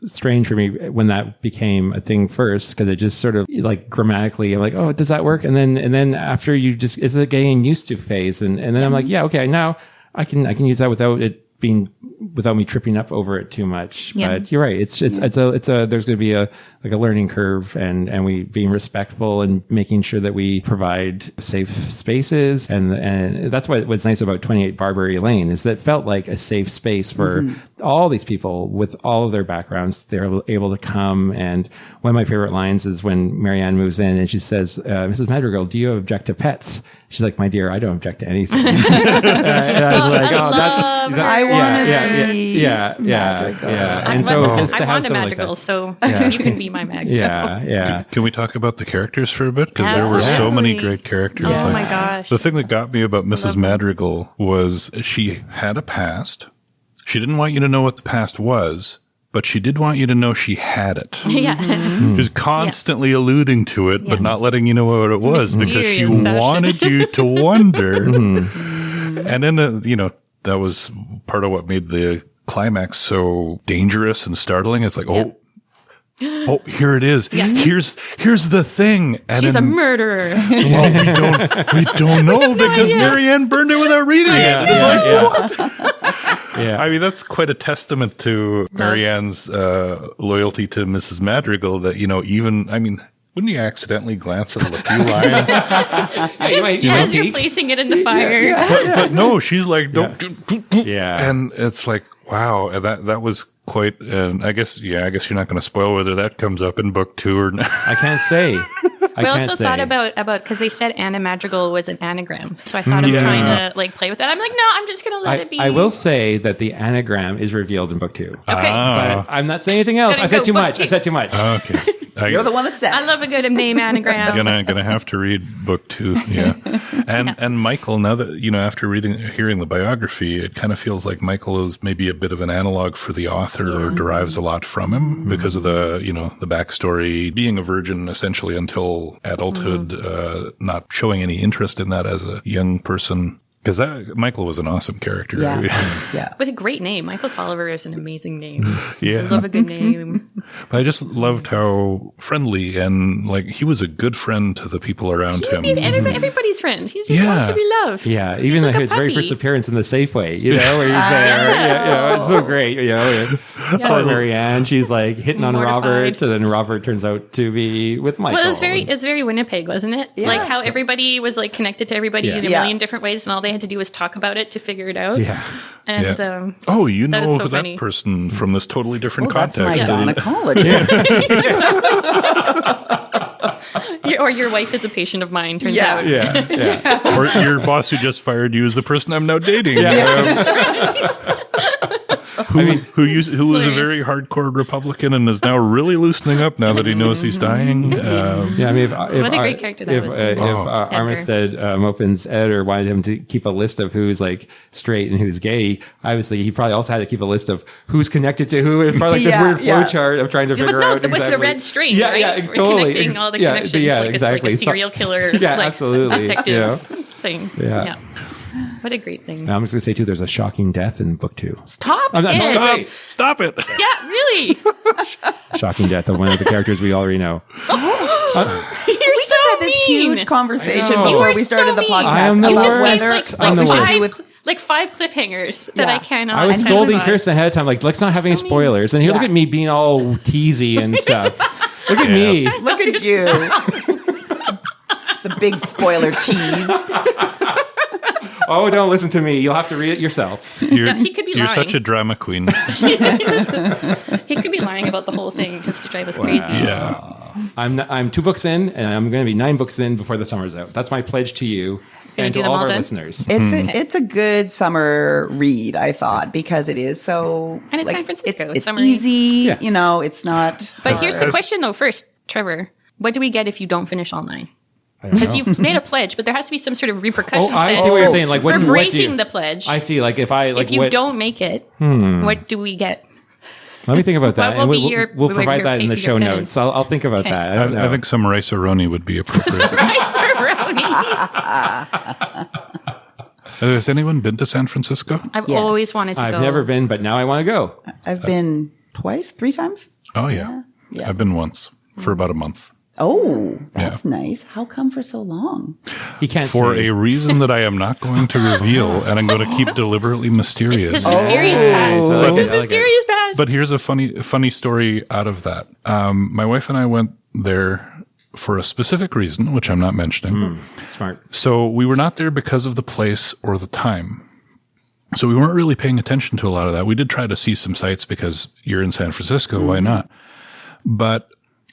strange for me when that became a thing first, because it just sort of like grammatically, I'm like, oh, does that work? And then after it's a getting used to phase. And then I'm like, yeah, okay, now I can use that without me tripping up over it too much. Yeah. But you're right. It's there's going to be a learning curve, and we being respectful and making sure that we provide safe spaces. And that's what's nice about 28 Barbary Lane is that it felt like a safe space for all these people with all of their backgrounds. They're able to come. And one of my favorite lines is when Marianne moves in and she says, Mrs. Madrigal, do you object to pets? She's like, my dear, I don't object to anything. And I was like, I want to be magical. And so just to I have want a something magical, like so you can be my magical. Yeah. Can we talk about the characters for a bit? Because there were so many great characters. Oh my gosh. The thing that got me about Mrs. Madrigal was she had a past. She didn't want you to know what the past was, but she did want you to know she had it. Yeah. She was constantly alluding to it, but not letting you know what it was because she wanted you to wonder. And then, that was part of what made the climax so dangerous and startling. It's like, oh, here it is. Yeah. Here's the thing. And she's a murderer. Well, we don't know because Marianne burned it without reading it. Yeah. I mean, that's quite a testament to Marianne's loyalty to Mrs. Madrigal that, wouldn't you accidentally glance at a few lines? As you're placing it in the fire. But no, she's like, don't. Yeah. And it's like, wow. And that was quite, and I guess you're not going to spoil whether that comes up in book 2 or not. I can't say. We also thought about because they said Anna Madrigal was an anagram, so I thought of trying to play with that. I'm like, no, I'm just gonna let it be. I will say that the anagram is revealed in book 2. Okay, but I'm not saying anything else. I've said too much. Okay. You're the one that said I love a good name anagram. Gonna have to read book 2. Yeah. And Michael, now that, after hearing the biography, it kind of feels like Michael is maybe a bit of an analog for the author or derives a lot from him because of the, the backstory, being a virgin essentially until adulthood, not showing any interest in that as a young person. Because Michael was an awesome character. Yeah. With a great name. Michael Tolliver is an amazing name. Yeah. I love a good name. But I just loved how friendly and he was a good friend to the people around him. Everybody's friend. He just wants to be loved. Yeah, even like his very first appearance in the Safeway, where he's there. It's so great. Poor Marianne, she's hitting on Robert, and then Robert turns out to be with Michael. Well, it's very Winnipeg, wasn't it? Yeah. Like how everybody was connected to everybody in a million different ways, and all they had to do was talk about it to figure it out. Yeah. And that person from this totally different context. That's my gynecologist. Or your wife is a patient of mine, turns out. Yeah. Or your boss who just fired you is the person I'm now dating. Who was a very hardcore Republican and is now really loosening up now that he knows he's dying. What a great character that was. If Armistead Maupin's editor wanted him to keep a list of who's straight and who's gay, obviously he probably also had to keep a list of who's connected to who. It's probably this weird flowchart of trying to figure out exactly. With the red string, right? Yeah, We're totally. connecting all the connections exactly. Like a serial killer absolutely. detective thing. Yeah. What a great thing. And I'm just going to say, too, there's a shocking death in book 2. Stop it. Stop it. Yeah, really. Shocking death of one of the characters we already know. You're We just had this huge conversation I know. before You we are started so the mean. podcast I am the about worst. whether I'm the we should worst. do with 5 cliffhangers that I cannot. I was identify. scolding Kirsten ahead of time, let's not have any spoilers. And here, look at me being all teasy and stuff. Look at me. Look at you. The big spoiler tease. Oh, don't listen to me. You'll have to read it yourself. He could be You're lying. such a drama queen. He could be lying about the whole thing just to drive us crazy. Yeah. I'm 2 books in, and I'm going to be 9 books in before the summer's out. That's my pledge to you and do to them all all of our then? listeners. It's a good summer read, I thought, because it is so And it's San Francisco. It's It's summery. easy. Yeah. It's not. But here's the As- question, though. First, Trevor, what do we get if you don't finish all 9? I don't know. Because you've made a pledge, but there has to be some sort of repercussions. Oh, I then see what you're saying. for what do breaking you, the pledge. I see. If I if you don't make it, what do we get? let me think about that, What and will be we'll provide that in the show your notes. I'll think about Okay. that. I don't know. I think some rice-a-roni would be appropriate. Has anyone been to San Francisco? I've Yes. always wanted to go. I've never been, but now I want to go. I've been twice, 3 times. Oh, yeah. Yeah. I've been once for about a month. Oh, that's nice. How come for so long? He can't For say. a reason that I am not going to reveal, and I'm going to keep deliberately mysterious. It's his mysterious past. I like It's it, his I like it. mysterious past. But here's a funny story out of that. My wife and I went there for a specific reason, which I'm not mentioning. Smart. So we were not there because of the place or the time. So we weren't really paying attention to a lot of that. We did try to see some sights because you're in San Francisco. Why not? But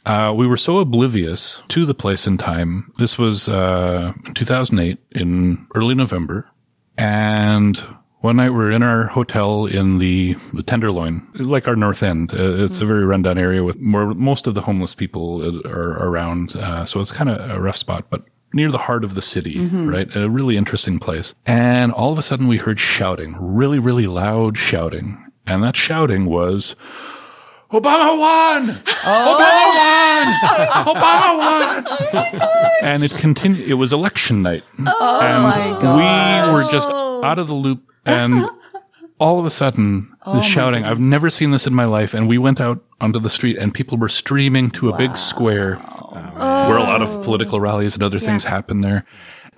we were so oblivious to the place and time. This was 2008 in early November. And one night we're in our hotel in the Tenderloin, like our North End. It's a very rundown area with most of the homeless people are around. So it's kind of a rough spot, but near the heart of the city, right? A really interesting place. And all of a sudden we heard shouting, really, really loud shouting. And that shouting was, Obama won! Obama won! Obama won! And it continued. It was election night. my God. We were just out of the loop. And all of a sudden, the shouting, I've never seen this in my life. And we went out onto the street and people were streaming to a big square where a lot of political rallies and other things happen there.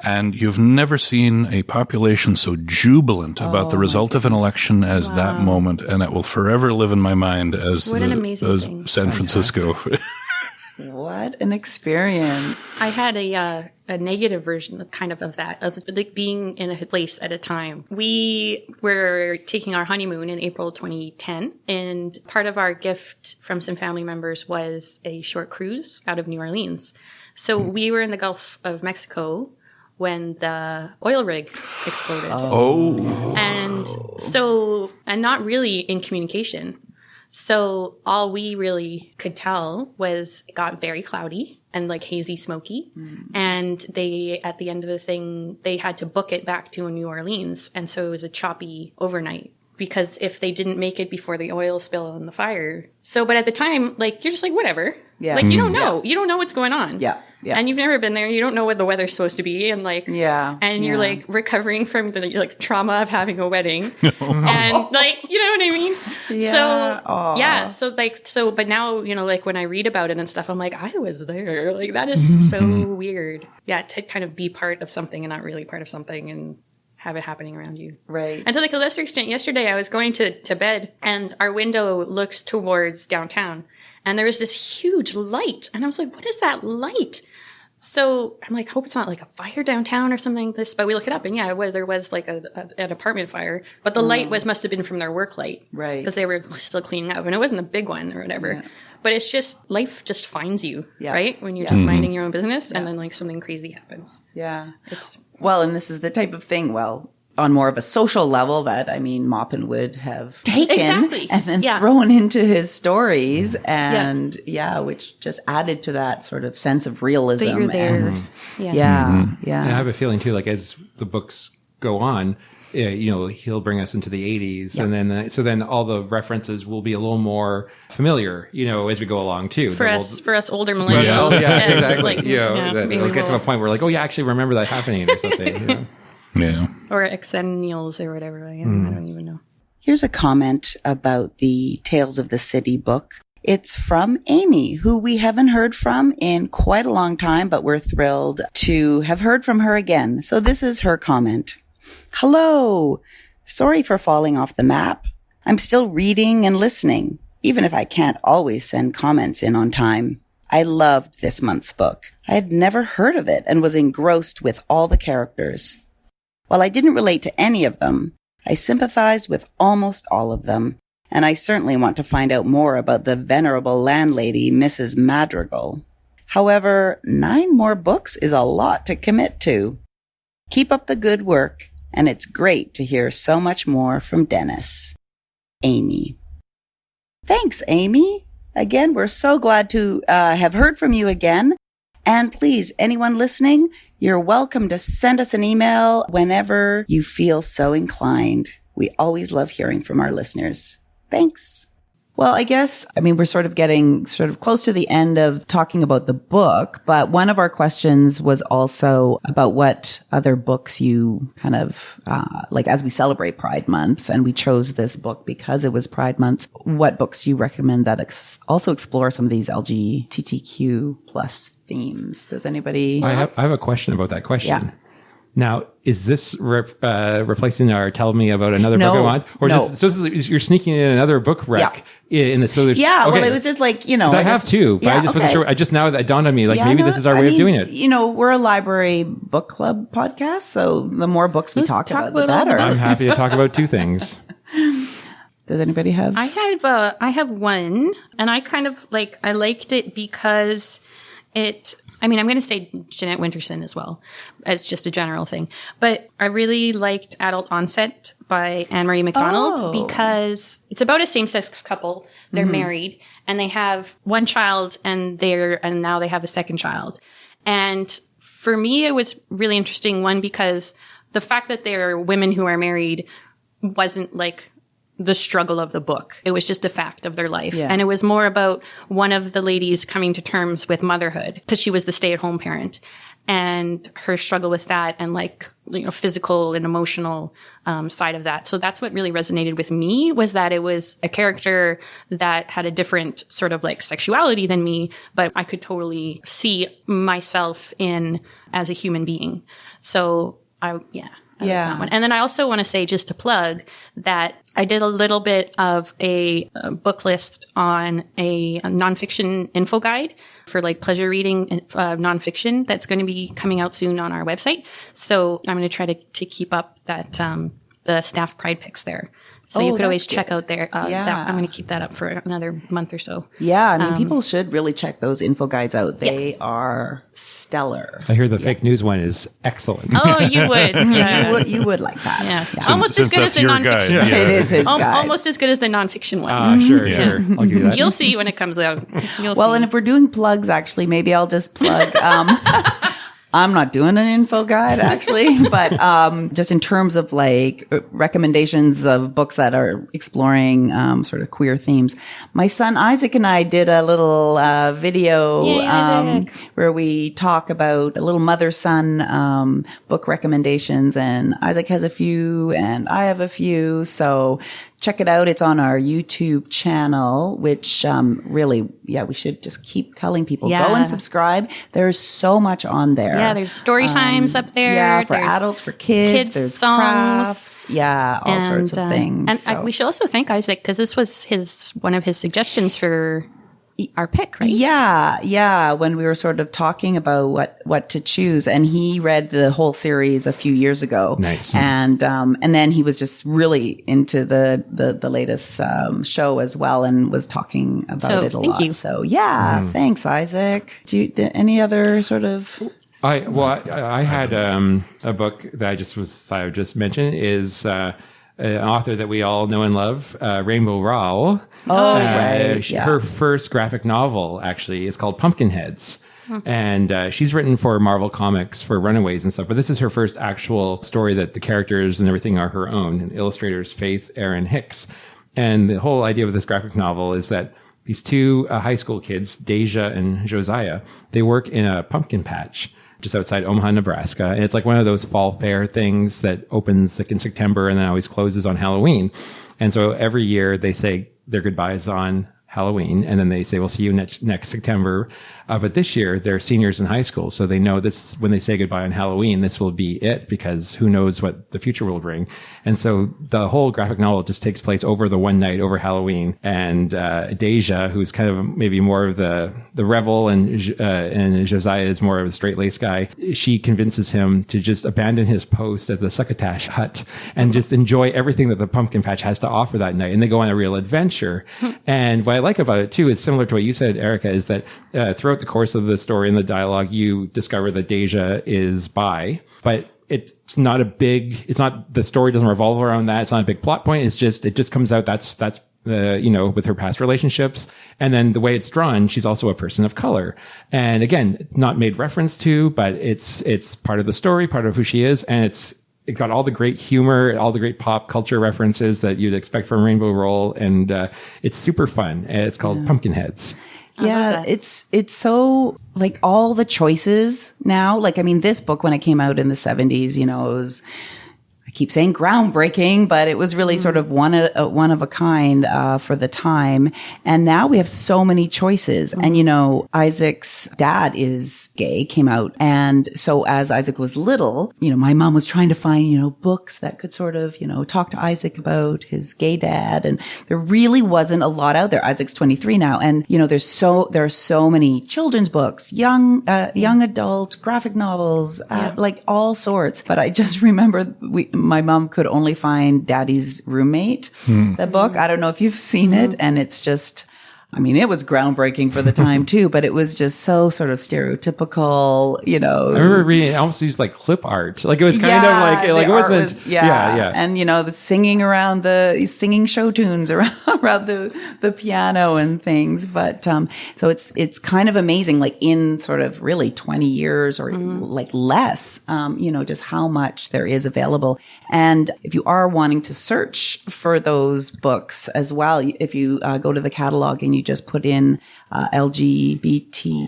And you've never seen a population so jubilant about the result of an election as that moment. And it will forever live in my mind as, What an amazing as thing. San Francisco. What an experience. I had a negative version of that, of like being in a place at a time. We were taking our honeymoon in April 2010, and part of our gift from some family members was a short cruise out of New Orleans. So we were in the Gulf of Mexico when the oil rig exploded. And not really in communication. So all we really could tell was it got very cloudy and like hazy smoky. And they, at the end of the thing, they had to book it back to New Orleans. And so it was a choppy overnight. Because if they didn't make it before the oil spill on the fire. So, but at the time, like, you're just like, whatever. Yeah. Like, you don't know. You don't know what's going on. Yeah. Yeah. And you've never been there. You don't know what the weather's supposed to be. And like, and you're like recovering from the like trauma of having a wedding. And like, you know what I mean? Yeah. So, yeah. So like, but now, you know, like when I read about it and stuff, I'm like, I was there. Like, that is so weird. Yeah. To kind of be part of something and not really part of something and have it happening around you. Right. And to like a lesser extent, yesterday I was going to bed and our window looks towards downtown and there was this huge light. And I was like, what is that light? So I'm like, hope it's not like a fire downtown or something like this. But we look it up and yeah, there was like an apartment fire. But the light must have been from their work light. Right. Because they were still cleaning up. And it wasn't a big one or whatever. Yeah. But it's just, life just finds you, right? When you're just minding your own business and then like something crazy happens. Yeah. Well, and this is the type of thing, on more of a social level that, I mean, Maupin would have taken and then thrown into his stories and which just added to that sort of sense of realism. That you're there. And, And I have a feeling too, like as the books go on, you know, he'll bring us into the 80s and then, so then all the references will be a little more familiar, you know, as we go along too. For us older millennials. Exactly. Like, we'll get to a point where like, oh yeah, I actually remember that happening or something. You know? Yeah. Or exennials or whatever. I don't even know. Here's a comment about the Tales of the City book. It's from Amy, who we haven't heard from in quite a long time, but we're thrilled to have heard from her again. So this is her comment. Hello. Sorry for falling off the map. I'm still reading and listening, even if I can't always send comments in on time. I loved this month's book. I had never heard of it and was engrossed with all the characters. While I didn't relate to any of them, I sympathized with almost all of them, and I certainly want to find out more about the venerable landlady, Mrs. Madrigal. However, 9 more books is a lot to commit to. Keep up the good work, and it's great to hear so much more from Dennis. Amy. Thanks, Amy. Again, we're so glad to have heard from you again. And please, anyone listening, you're welcome to send us an email whenever you feel so inclined. We always love hearing from our listeners. Thanks. Well, I guess, we're sort of getting close to the end of talking about the book, but one of our questions was also about what other books you kind of, like as we celebrate Pride Month, and we chose this book because it was Pride Month, what books you recommend that also explore some of these LGBTQ plus themes? Does anybody? I have a question about that question. Yeah. Now, is this replacing our tell me about another book I want? Or you're sneaking in another book rec in the, so there's, well, it was just like, you know. I have two, but I just wasn't sure. Now that dawned on me, like maybe this is our way of doing it. You know, we're a library book club podcast, so the more books we talk about, the better. I'm happy to talk about 2 things. Does anybody have? I have one, and I kind of I liked it because I'm going to say Jeanette Winterson as well. It's just a general thing. But I really liked Adult Onset by Anne-Marie MacDonald because it's about a same-sex couple. They're married and they have one child and now they have a second child. And for me, it was really interesting, one, because the fact that they're women who are married wasn't like the struggle of the book. It was just a fact of their life. Yeah. And it was more about one of the ladies coming to terms with motherhood because she was the stay-at-home parent and her struggle with that and physical and emotional side of that. So that's what really resonated with me, was that it was a character that had a different sort of sexuality than me, but I could totally see myself in as a human being. So I like that one. And then I also want to say, just to plug, that I did a little bit of a book list on a nonfiction info guide for pleasure reading nonfiction that's going to be coming out soon on our website. So I'm going to try to keep up that the staff pride picks there. So you Oh, could always that's check good. out there. Yeah. I'm going to keep that up for another month or so. Yeah, I mean, people should really check those info guides out. They are stellar. I hear the fake news one is excellent. Oh, you would. Yeah. You would like that. Yeah. Almost as Since good as that's the your nonfiction. guide, one. It is his guide. Almost as good as the nonfiction one. Sure. I'll give you that. You'll see when it comes out. You'll Well, see. and if we're doing plugs, actually, maybe I'll just plug. I'm not doing an info guide actually, but just in terms of like recommendations of books that are exploring sort of queer themes. My son Isaac and I did a little video Yay, Isaac. where we talk about a little mother-son book recommendations, and Isaac has a few and I have a few. So check it out. It's on our YouTube channel, which really, we should just keep telling people, Yeah. go and subscribe. There's so much on there. Yeah, there's story times up there. Yeah, for There's adults, for kids. There's songs. crafts. Yeah, all sorts of things. And So- we should also thank Isaac because this was one of his suggestions for our pick, right? Yeah. When we were sort of talking about what to choose, and he read the whole series a few years ago. Nice. And then he was just really into the latest show as well, and was talking about So, it a thank lot. you. So thanks, Isaac. Any other sort of? I had a book that I would just mention is an author that we all know and love, Rainbow Rowell. Right. Her first graphic novel actually is called Pumpkinheads. And she's written for Marvel Comics for Runaways and stuff, but this is her first actual story that the characters and everything are her own. And illustrators Faith, Aaron Hicks. And the whole idea of this graphic novel is that these two high school kids, Deja and Josiah, they work in a pumpkin patch just outside Omaha, Nebraska. And it's like one of those fall fair things that opens like in September and then always closes on Halloween. And so every year they say their goodbyes on Halloween, and then they say, we'll see you next September. But this year they're seniors in high school. So they know this, when they say goodbye on Halloween, this will be it, because who knows what the future will bring. And so the whole graphic novel just takes place over the one night over Halloween. And, Deja, who's kind of maybe more of the rebel, and Josiah is more of a straight-laced guy. She convinces him to just abandon his post at the Succotash hut and just enjoy everything that the pumpkin patch has to offer that night. And they go on a real adventure. And what I like about it too, it's similar to what you said, Erica, is that, throughout the course of the story and the dialogue, you discover that Deja is bi, but it's not the story doesn't revolve around that. It's not a big plot point. It just comes out. That's with her past relationships. And then the way it's drawn, she's also a person of color. And again, it's not made reference to, but it's part of the story, part of who she is. And it's got all the great humor, all the great pop culture references that you'd expect from Rainbow Rowell. And, it's super fun. It's called Pumpkinheads. Yeah, it's so like all the choices now. Like, I mean, this book, when it came out in the 70s, it was, I keep saying groundbreaking, but it was really sort of one of a kind for the time. And now we have so many choices. And Isaac's dad is gay, came out, and so as Isaac was little, my mom was trying to find books that could sort of talk to Isaac about his gay dad, and there really wasn't a lot out there. Isaac's 23 now, and there are so many children's books, young adult graphic novels, like all sorts. But I just remember my mom could only find Daddy's Roommate, the book. I don't know if you've seen it. And it's just, I mean, it was groundbreaking for the time too, but it was just so sort of stereotypical, I remember reading it almost used like clip art. Like it was kind of like it wasn't. Yeah. And the singing show tunes around the piano and things. But so it's kind of amazing, like in sort of really 20 years or like less, just how much there is available. And if you are wanting to search for those books as well, if you go to the catalog and you just put in LGBTQ,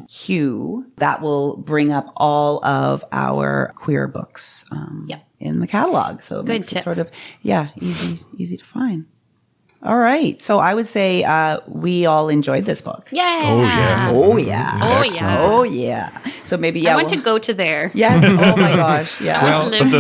that will bring up all of our queer books in the catalog. So it makes it sort of, easy to find. All right. So I would say we all enjoyed this book. Yeah. Oh, yeah. Oh, yeah. Oh, Excellent. yeah. Oh, yeah. So maybe, I want to go to there. Yes. Oh, my gosh. Yeah. I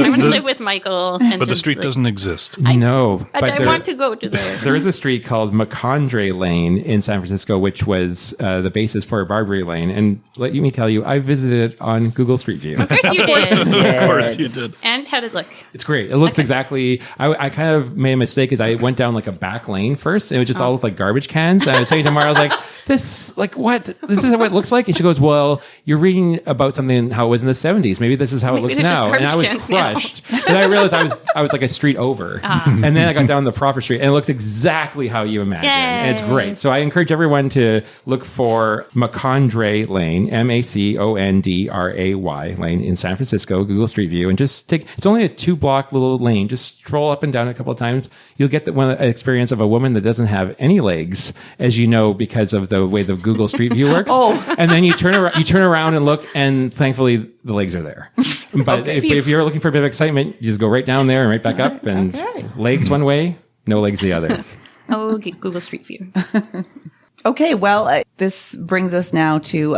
want to live with Michael. And But the just, street like, doesn't exist. No, But I want to go to there. There is a street called Macondray Lane in San Francisco, which was the basis for Barbary Lane. And let me tell you, I visited it on Google Street View. Of course you did. Of course you did. And how did it look? It's great. It looks exactly. I kind of made a mistake as I went down like a back lane first, and it would just all look like garbage cans. And I was saying to Mara, I was like, "This, like, what? This is what it looks like." And she goes, "Well, you're reading about something how it was in the '70s. Maybe this is how it looks Maybe they're just now." And I was garbage cans now. crushed. And I realized I was like a street over. And then I got down the proper street, and it looks exactly how you imagine. And it's Yay. great. So I encourage everyone to look for Macondray Lane, Macondray Lane in San Francisco, Google Street View, and just take. It's only a 2-block little lane. Just stroll up and down a couple of times. You'll get the experience of a woman that doesn't have any legs, as you know, because of the way the Google Street View works. And then you turn around and look, and thankfully the legs are there. But if you're looking for a bit of excitement, you just go right down there and right back up, and legs one way, no legs the other. Oh, Google Street View. Okay. Well, this brings us now to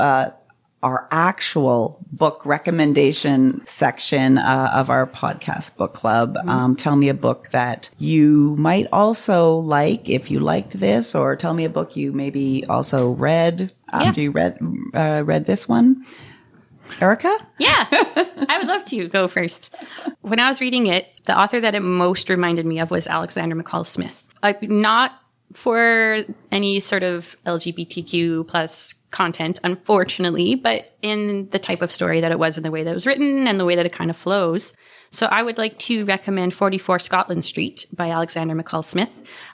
our actual book recommendation section of our podcast book club. Tell me a book that you might also like if you liked this, or tell me a book you maybe also read after you read this one. Erica? Yeah, I would love to go first. When I was reading it, the author that it most reminded me of was Alexander McCall Smith. Not for any sort of LGBTQ plus content, unfortunately, but in the type of story that it was and the way that it was written and the way that it kind of flows. So I would like to recommend 44 Scotland Street by Alexander McCall Smith.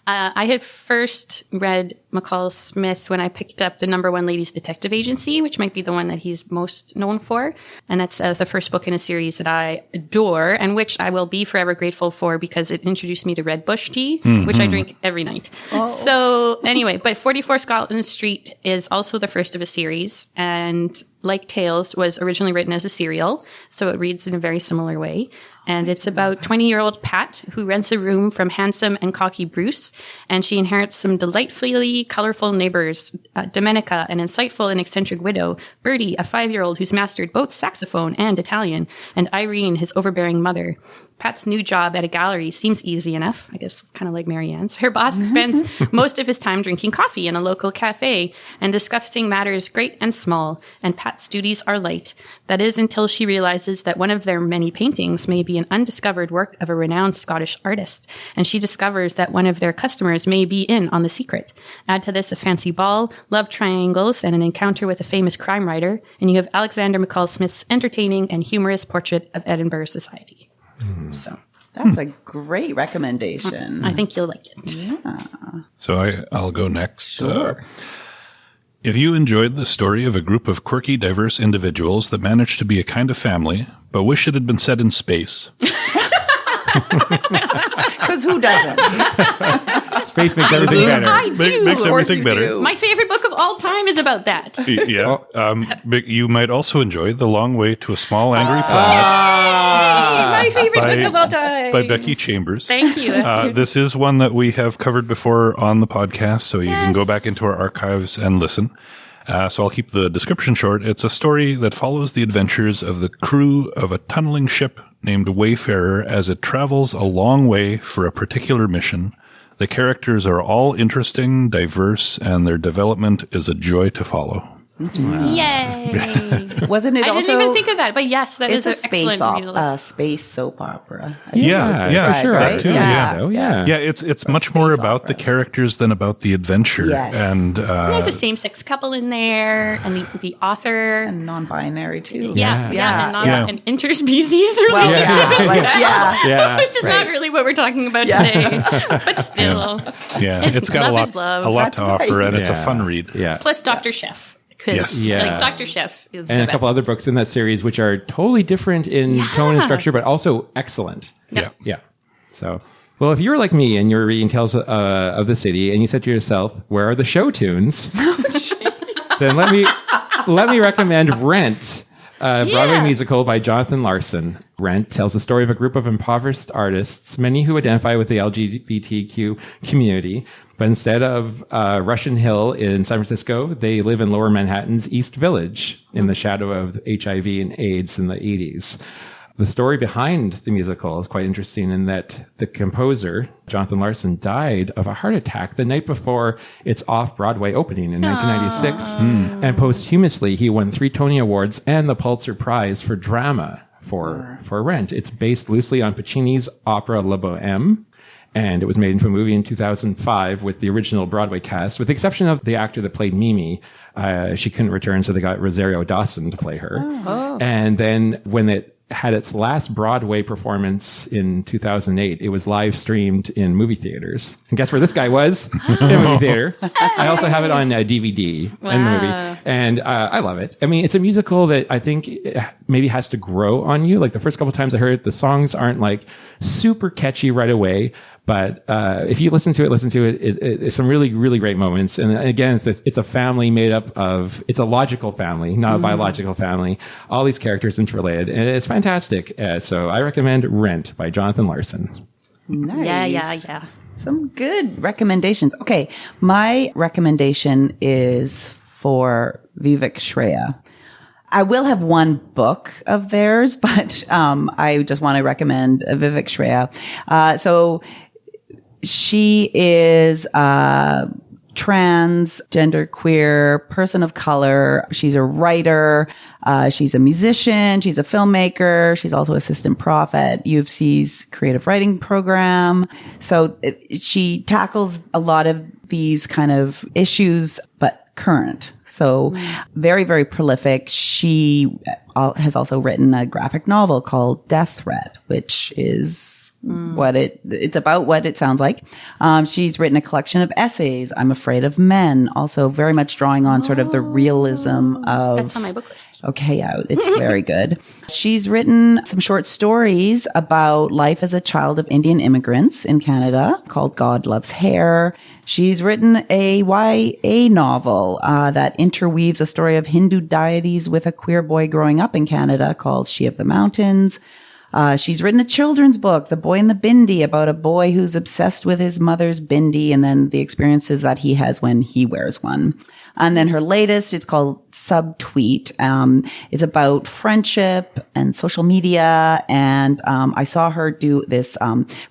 I had first read McCall Smith when I picked up the #1 Ladies Detective Agency, which might be the one that he's most known for. And that's the first book in a series that I adore and which I will be forever grateful for because it introduced me to red bush tea, which I drink every night. So anyway, but 44 Scotland Street is also the first of a series, and like Tales was originally written as a serial, so it reads in a very similar way. And it's about 20-year-old Pat, who rents a room from handsome and cocky Bruce, and she inherits some delightfully colorful neighbors, Domenica, an insightful and eccentric widow, Bertie, a 5-year-old who's mastered both saxophone and Italian, and Irene, his overbearing mother. Pat's new job at a gallery seems easy enough, I guess kind of like Marianne's. Her boss spends most of his time drinking coffee in a local cafe and discussing matters great and small, and Pat's duties are light. That is until she realizes that one of their many paintings may be an undiscovered work of a renowned Scottish artist, and she discovers that one of their customers may be in on the secret. Add to this a fancy ball, love triangles, and an encounter with a famous crime writer, and you have Alexander McCall Smith's entertaining and humorous portrait of Edinburgh society. So That's a great recommendation. I think you'll like it. Yeah. So I'll go next. Sure. If you enjoyed the story of a group of quirky, diverse individuals that managed to be a kind of family, but wish it had been set in space. Because who doesn't? Space makes everything better. I do. Makes Of course everything you better. do. My favorite book of all time is about that. Yeah. But you might also enjoy The Long Way to a Small Angry Planet My favorite book of all time. by Becky Chambers. Thank you. That's This is one that we have covered before on the podcast, so you can go back into our archives and listen. So I'll keep the description short. It's a story that follows the adventures of the crew of a tunneling ship named Wayfarer as it travels a long way for a particular mission. The characters are all interesting, diverse, and their development is a joy to follow. Yay. Wasn't it I also? didn't even think of that, but yes, that It's is a an excellent space soap opera. Yeah, sure. right? Too, Yeah. So, yeah. Yeah, it's much more about the characters than about the adventure. Yes. And There's a same-sex couple in there, and the author. And non-binary too. Yeah, Yeah. and not Yeah. an interspecies relationship Well, yeah, as like, well. Yeah. Which is not really what we're talking about today, but still. yeah, It's it's got love is love. a lot That's to offer, right. and it's a Yeah. fun read. Yeah. Plus Dr. Chef. 'Cause, Yes. Yeah. like, Dr. Chef is And the a couple best. other books in that series, which are totally different in tone and structure, but also excellent. Yeah. Yeah. So, well, if you were like me and you were reading Tales of the City and you said to yourself, where are the show tunes? Then let me recommend Rent Broadway musical by Jonathan Larson. Rent tells the story of a group of impoverished artists, many who identify with the LGBTQ community. But instead of Russian Hill in San Francisco, they live in Lower Manhattan's East Village in the shadow of HIV and AIDS in the 80s. The story behind the musical is quite interesting in that the composer, Jonathan Larson, died of a heart attack the night before its off-Broadway opening in 1996. And posthumously, he won 3 Tony Awards and the Pulitzer Prize for drama for Rent. It's based loosely on Puccini's opera La Bohème. And it was made into a movie in 2005 with the original Broadway cast, with the exception of the actor that played Mimi. She couldn't return, so they got Rosario Dawson to play her. And then when it had its last Broadway performance in 2008, it was live streamed in movie theaters. And guess where this guy was? In a movie theater. I also have it on DVD in the movie. And I love it. I mean, it's a musical that I think maybe has to grow on you. Like the first couple of times I heard it, the songs aren't like super catchy right away. But if you listen to it, it's some really, really great moments. And again, it's a family made up of, it's a logical family, not a biological family. All these characters interrelated, and it's fantastic. So I recommend Rent by Jonathan Larson. Nice. Yeah. Some good recommendations. Okay, my recommendation is for Vivek Shraya. I will have one book of theirs, but I just want to recommend Vivek Shraya. So she is a transgender, queer person of color. She's a writer. She's a musician. She's a filmmaker. She's also assistant prof at U of C's creative writing program. So she tackles a lot of these kind of issues, but current. So very, very prolific. She has also written a graphic novel called Death Threat, which is it's about what it sounds like. She's written a collection of essays, I'm Afraid of Men, also very much drawing on sort of the realism of... That's on my book list. Okay, yeah, it's very good. She's written some short stories about life as a child of Indian immigrants in Canada called God Loves Hair. She's written a YA novel that interweaves a story of Hindu deities with a queer boy growing up in Canada called She of the Mountains. She's written a children's book, The Boy in the Bindi, about a boy who's obsessed with his mother's bindi and then the experiences that he has when he wears one. And then her latest, it's called Subtweet. It's about friendship and social media. And I saw her do this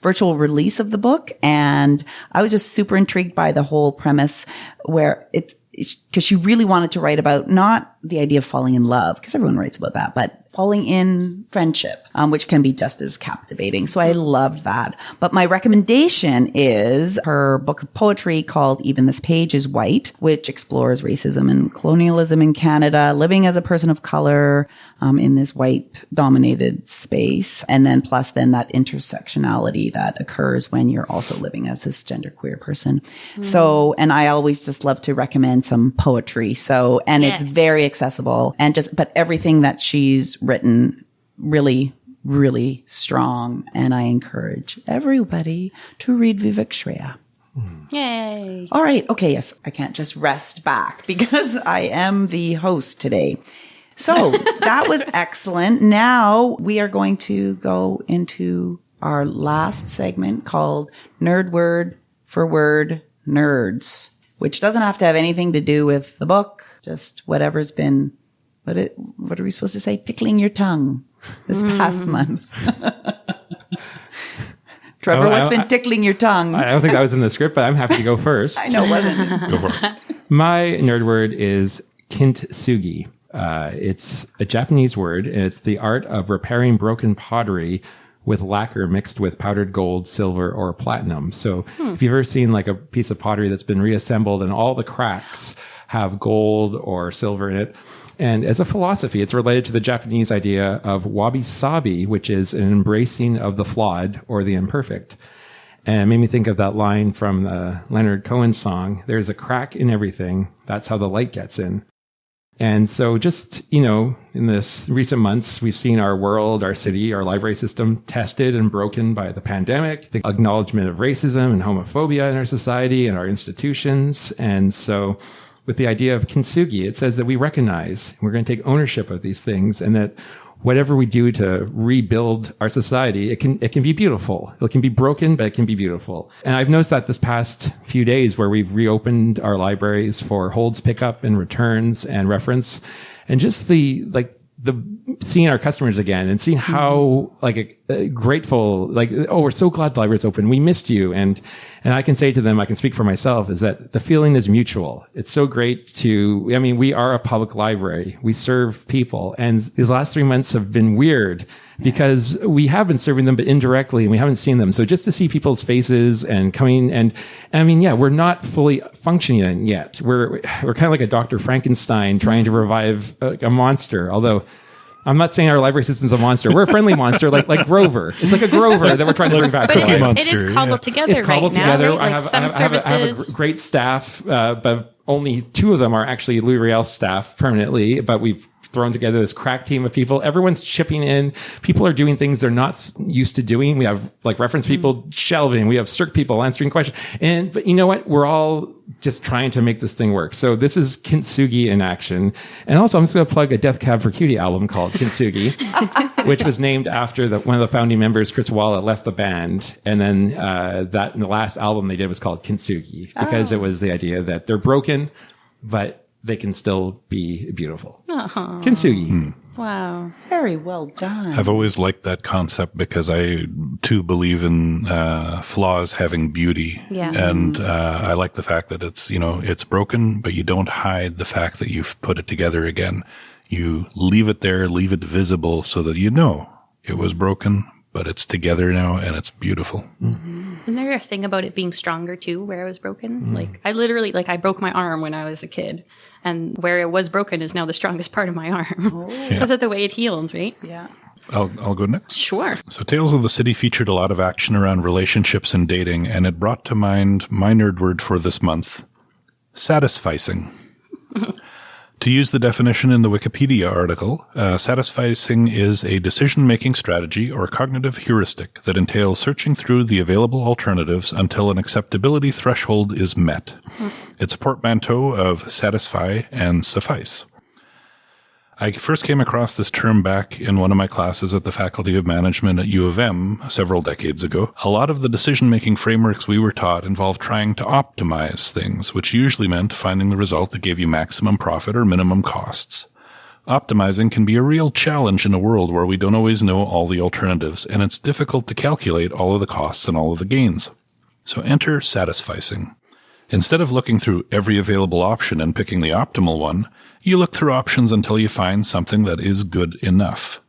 virtual release of the book, and I was just super intrigued by the whole premise where because she really wanted to write about not the idea of falling in love, because everyone writes about that, but falling in friendship, which can be just as captivating. So I loved that. But my recommendation is her book of poetry called Even This Page is White, which explores racism and colonialism in Canada, living as a person of color in this white-dominated space. And then plus then that intersectionality that occurs when you're also living as a cisgender queer person. So, and I always just love to recommend some poetry. So, and it's very accessible but everything that she's written really, really strong. And I encourage everybody to read Vivek Shraya. Yay. All right. Okay. Yes. I can't just rest back because I am the host today. So that was excellent. Now we are going to go into our last segment called Nerd Word for Word Nerds, which doesn't have to have anything to do with the book, just whatever's been, what are we supposed to say? Tickling your tongue this past month. Trevor, what's been tickling your tongue? I don't think that was in the script, but I'm happy to go first. I know, wasn't it? Go for it. My nerd word is Kintsugi. It's a Japanese word, and it's the art of repairing broken pottery with lacquer mixed with powdered gold, silver, or platinum. So if you've ever seen like a piece of pottery that's been reassembled and all the cracks have gold or silver in it. And as a philosophy, it's related to the Japanese idea of wabi-sabi, which is an embracing of the flawed or the imperfect. And it made me think of that line from the Leonard Cohen song, "There's a crack in everything. That's how the light gets in." And so just, in this recent months, we've seen our world, our city, our library system tested and broken by the pandemic, the acknowledgement of racism and homophobia in our society and our institutions. And so with the idea of Kintsugi. It says that we recognize we're going to take ownership of these things, and that whatever we do to rebuild our society, it can be beautiful. It can be broken, but it can be beautiful. And I've noticed that this past few days where we've reopened our libraries for holds pickup and returns and reference, and just the seeing our customers again and seeing how grateful, oh, we're so glad the library's open. We missed you. And I can say to them, I can speak for myself, is that the feeling is mutual. It's so great we are a public library. We serve people. And these last 3 months have been weird because we have been serving them, but indirectly, and we haven't seen them. So just to see people's faces and coming we're not fully functioning yet. We're kind of like a Dr. Frankenstein trying to revive a monster. Although I'm not saying our library system's a monster. We're a friendly monster, like Grover. It's like a Grover that we're trying to bring back but to life. It is cobbled together It's cobbled right together. now, right? I have a great staff, but only 2 of them are actually Louis Riel staff permanently, but we've thrown together this crack team of people. Everyone's chipping in. People are doing things they're not used to doing. We have reference people shelving. We have circ people answering questions. But you know what? We're all just trying to make this thing work. So this is Kintsugi in action. And also I'm just going to plug a Death Cab for Cutie album called Kintsugi, which was named after one of the founding members, Chris Walla, left the band. And then, the last album they did was called Kintsugi because it was the idea that they're broken, but they can still be beautiful. Uh-huh. Kintsugi. Wow. Very well done. I've always liked that concept because I too believe in flaws having beauty. Yeah. And I like the fact that it's broken, but you don't hide the fact that you've put it together again. You leave it there, leave it visible so that it was broken, but it's together now and it's beautiful. Mm-hmm. Isn't there a thing about it being stronger too, where it was broken? I literally, I broke my arm when I was a kid, and where it was broken is now the strongest part of my arm because of the way it healed, right? Yeah. I'll go next. Sure. So Tales of the City featured a lot of action around relationships and dating, and it brought to mind my nerd word for this month, satisficing. To use the definition in the Wikipedia article, satisficing is a decision-making strategy or cognitive heuristic that entails searching through the available alternatives until an acceptability threshold is met. It's a portmanteau of satisfy and suffice. I first came across this term back in one of my classes at the Faculty of Management at U of M several decades ago. A lot of the decision-making frameworks we were taught involved trying to optimize things, which usually meant finding the result that gave you maximum profit or minimum costs. Optimizing can be a real challenge in a world where we don't always know all the alternatives, and it's difficult to calculate all of the costs and all of the gains. So enter satisficing. Instead of looking through every available option and picking the optimal one, you look through options until you find something that is good enough.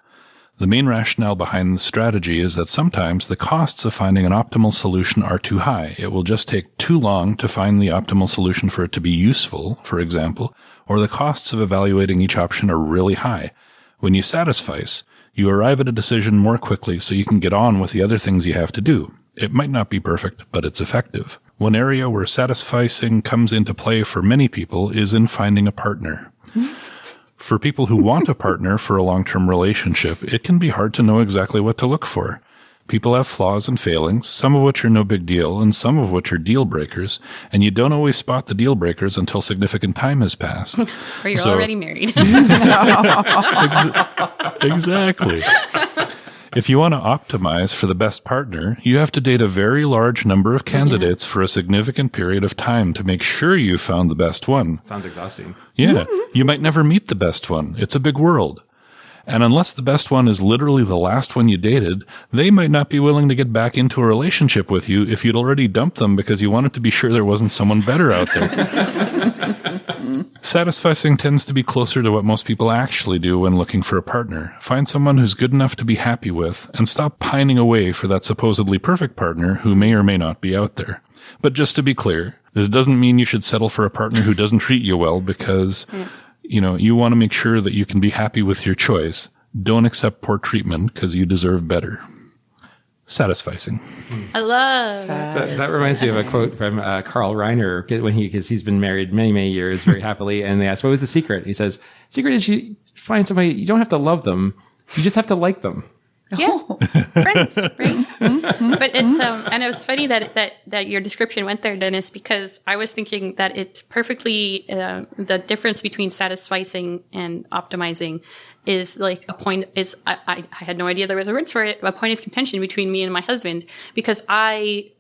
The main rationale behind the strategy is that sometimes the costs of finding an optimal solution are too high. It will just take too long to find the optimal solution for it to be useful, for example, or the costs of evaluating each option are really high. When you satisfice, you arrive at a decision more quickly so you can get on with the other things you have to do. It might not be perfect, but it's effective. One area where satisficing comes into play for many people is in finding a partner. For people who want a partner for a long-term relationship, it can be hard to know exactly what to look for. People have flaws and failings, some of which are no big deal, and some of which are deal breakers, and you don't always spot the deal breakers until significant time has passed. Or you're already married. Exactly. If you want to optimize for the best partner, you have to date a very large number of candidates for a significant period of time to make sure you found the best one. Sounds exhausting. Yeah. You might never meet the best one. It's a big world. And unless the best one is literally the last one you dated, they might not be willing to get back into a relationship with you if you'd already dumped them because you wanted to be sure there wasn't someone better out there. Satisficing tends to be closer to what most people actually do when looking for a partner. Find someone who's good enough to be happy with and stop pining away for that supposedly perfect partner who may or may not be out there. But just to be clear, this doesn't mean you should settle for a partner who doesn't treat you well because you want to make sure that you can be happy with your choice. Don't accept poor treatment because you deserve better. Satisficing. I love that reminds me of a quote from Carl Reiner when he's been married many, many years very happily. And they asked, what was the secret? He says, secret is you find somebody, you don't have to love them. You just have to like them. Yeah, friends, right? But it's and it was funny that your description went there, Dennis, because I was thinking that it's perfectly the difference between satisficing and optimizing is like a point. I had no idea there was a word for it. A point of contention between me and my husband because I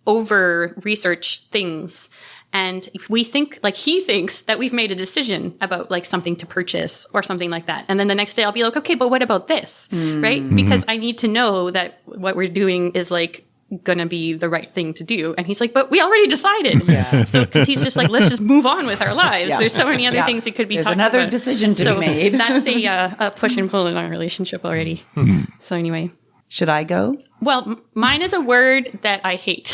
over research things. And if we think, like he thinks that we've made a decision about like something to purchase or something like that. And then the next day I'll be like, okay, but what about this? Right? Because I need to know that what we're doing is like going to be the right thing to do. And he's like, but we already decided. Yeah. So, cause he's just like, let's just move on with our lives. Yeah. There's so many other things we could be talking about. There's another decision to be made. That's a push and pull in our relationship already. So anyway. Should I go? Well, mine is a word that I hate.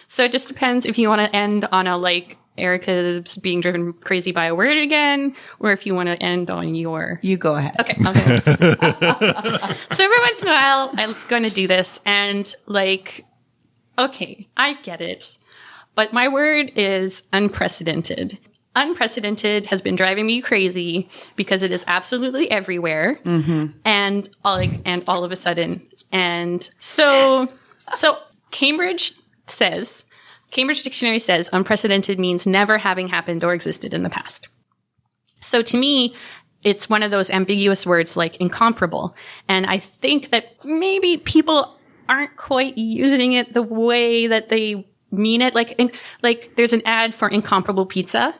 So it just depends if you want to end on a like Erica's being driven crazy by a word again, or if you want to end on your. You go ahead. Okay. I'll go this. So every once in a while, I'm going to do this, and like, okay, I get it, but my word is unprecedented. Unprecedented has been driving me crazy because it is absolutely everywhere, and all of a sudden, and so Cambridge Dictionary says unprecedented means never having happened or existed in the past. So to me, it's one of those ambiguous words like incomparable. And I think that maybe people aren't quite using it the way that they mean it. Like there's an ad for incomparable pizza.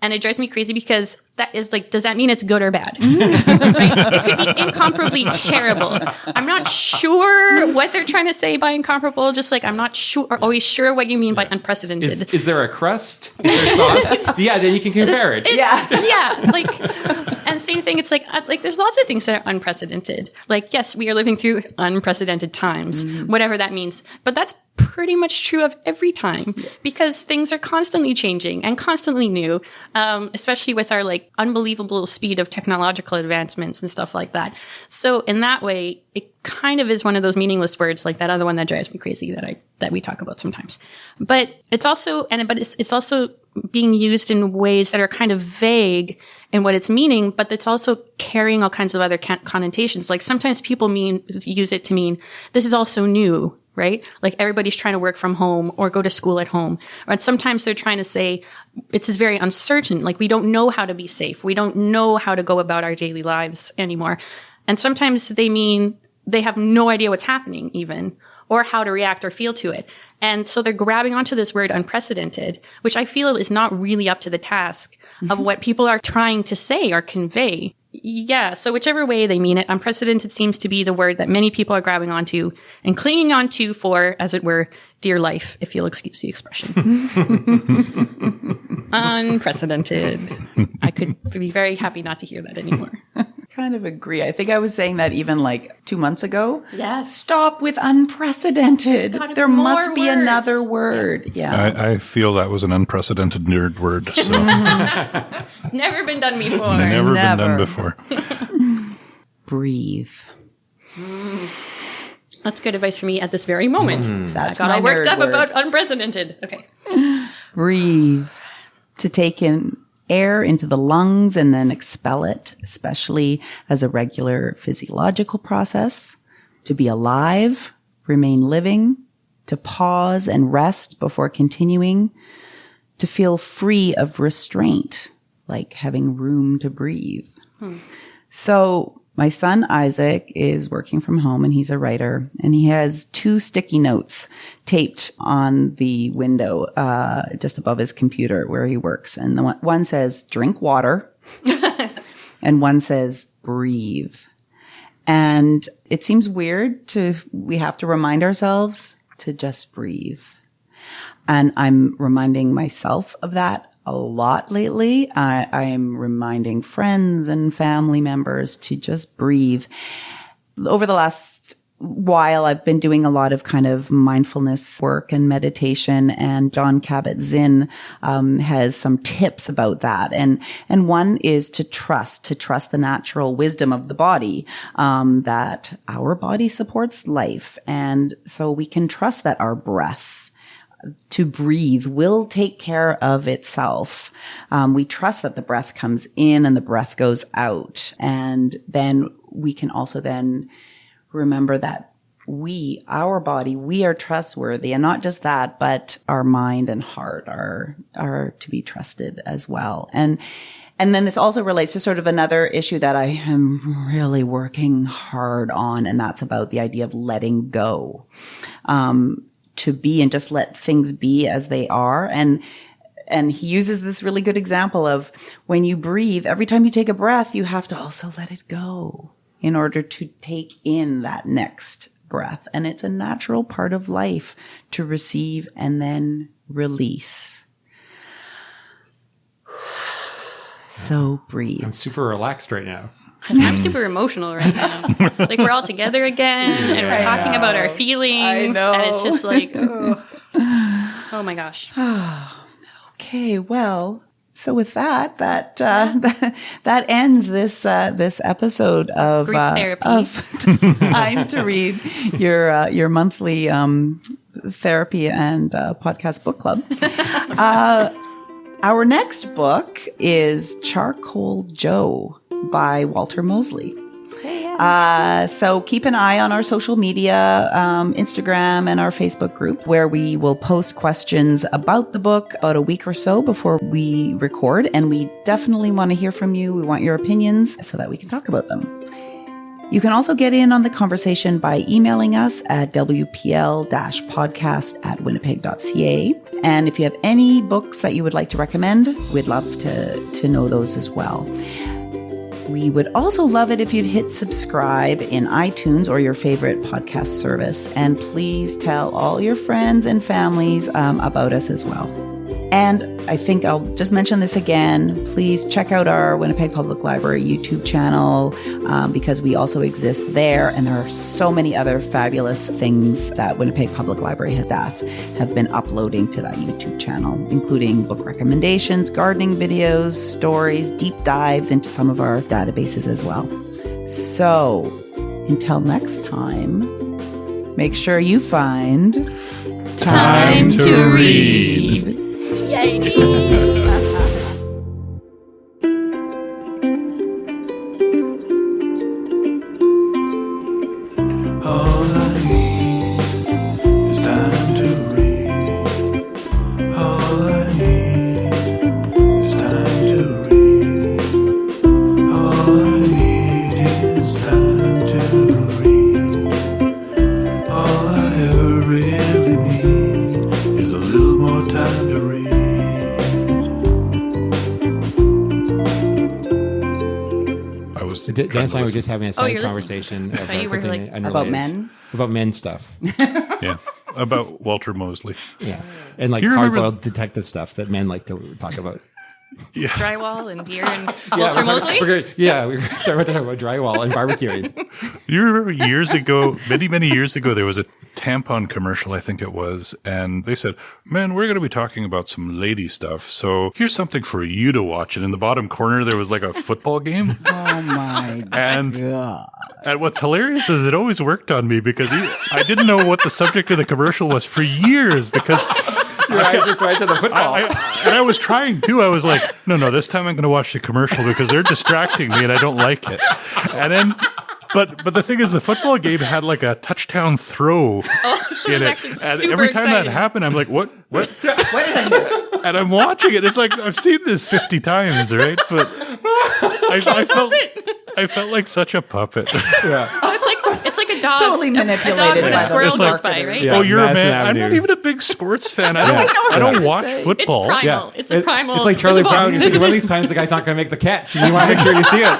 And it drives me crazy because that is like, does that mean it's good or bad? Right? It could be incomparably terrible. I'm not sure what they're trying to say by incomparable. Just like, I'm not always sure what you mean by unprecedented. Is there a crust? Is there sauce? Yeah, then you can compare it. Yeah. Like, and same thing. It's like there's lots of things that are unprecedented. Like, yes, we are living through unprecedented times, whatever that means. But that's pretty much true of every time because things are constantly changing and constantly new, especially with our like unbelievable speed of technological advancements and stuff like that. So in that way, it kind of is one of those meaningless words like that other one that drives me crazy that we talk about sometimes. But it's also it's also being used in ways that are kind of vague in what it's meaning, but it's also carrying all kinds of other connotations. Like sometimes people use it to mean this is also new. Right? Like everybody's trying to work from home or go to school at home. Or sometimes they're trying to say it's very uncertain. Like we don't know how to be safe. We don't know how to go about our daily lives anymore. And sometimes they mean they have no idea what's happening even or how to react or feel to it. And so they're grabbing onto this word unprecedented, which I feel is not really up to the task of what people are trying to say or convey. Yeah, so whichever way they mean it, unprecedented seems to be the word that many people are grabbing onto and clinging onto for, as it were, dear life, if you'll excuse the expression. Unprecedented. I could be very happy not to hear that anymore. Kind of agree. I think I was saying that even like 2 months ago. Yes. Stop with unprecedented. There must be another word. Yeah. I feel that was an unprecedented nerd word. So. Never been done before. Never been done before. Breathe. That's good advice for me at this very moment. That's I got all worked up word. about unprecedented. Okay. Breathe. To take in air into the lungs and then expel it, especially as a regular physiological process. To be alive, remain living, to pause and rest before continuing, to feel free of restraint, like having room to breathe. So my son Isaac is working from home and he's a writer and he has 2 sticky notes taped on the window just above his computer where he works. And the one says, drink water. And one says, breathe. And it seems weird we have to remind ourselves to just breathe. And I'm reminding myself of that a lot lately. I'm reminding friends and family members to just breathe. Over the last while, I've been doing a lot of kind of mindfulness work and meditation, and John Kabat-Zinn has some tips about that. And one is to trust the natural wisdom of the body, that our body supports life. And so we can trust that our breath to breathe will take care of itself. We trust that the breath comes in and the breath goes out. And then we can also then remember that our body, we are trustworthy. And not just that, but our mind and heart are to be trusted as well. And then this also relates to sort of another issue that I am really working hard on. And that's about the idea of letting go, to be and just let things be as they are. And he uses this really good example of when you breathe, every time you take a breath, you have to also let it go in order to take in that next breath. And it's a natural part of life to receive and then release. So breathe. I'm super relaxed right now. I'm super emotional right now. Like we're all together again and we're talking about our feelings. I know. And it's just like, oh my gosh. Okay, well, so with that ends this episode of Group therapy. Of Time to Read, your monthly therapy and podcast book club. Our next book is Charcoal Joe by Walter Mosley. So keep an eye on our social media, Instagram and our Facebook group, where we will post questions about the book about a week or so before we record. And we definitely want to hear from you. We want your opinions so that we can talk about them. You can also get in on the conversation by emailing us at wpl-podcast@winnipeg.ca. And if you have any books that you would like to recommend, we'd love to know those as well. We would also love it if you'd hit subscribe in iTunes or your favorite podcast service. And please tell all your friends and families about us as well. And I think I'll just mention this again. Please check out our Winnipeg Public Library YouTube channel because we also exist there. And there are so many other fabulous things that Winnipeg Public Library staff have been uploading to that YouTube channel, including book recommendations, gardening videos, stories, deep dives into some of our databases as well. So until next time, make sure you find Time to read. Yay! All I need is time to read. All I need is time to read. All I need is time to read. All I ever really need is a little more time to read. Dan and I were just having a side you're conversation about you were, something like, unrelated. about men. About men stuff. Yeah. About Walter Mosley. Yeah. And like You remember- hard-boiled detective stuff that men like to talk about. Drywall and beer and Walter Mosley. We were starting to talk about drywall and barbecuing. You remember years ago, many years ago, there was a tampon commercial, I think it was, and they said, man, we're going to be talking about some lady stuff, so here's something for you to watch. And in the bottom corner, there was like a football game. Oh my God. And what's hilarious is it always worked on me because I didn't know what the subject of the commercial was for years because Your eyes just went to the football. and I was trying too. I was like, no, this time I'm going to watch the commercial because they're distracting me and I don't like it. And then, but the thing is, the football game had like a touchdown throw So in it was it. actually And super every time that exciting. happened, I'm like, what? What did I miss? And I'm watching it. It's like, I've seen this 50 times, right? But I felt like such a puppet. Oh, it's like a dog. Totally A dog manipulated when by a the squirrel goes marketers. by, right? Yeah. Oh, you're a Madison man. I'm Avenue. not even a big sports fan. I I don't was watch gonna say. football. It's primal. It's a primal. It's like Charlie There's a Brown. box. You think one of these times the guy's not going to make the catch, and you want to make sure you see it.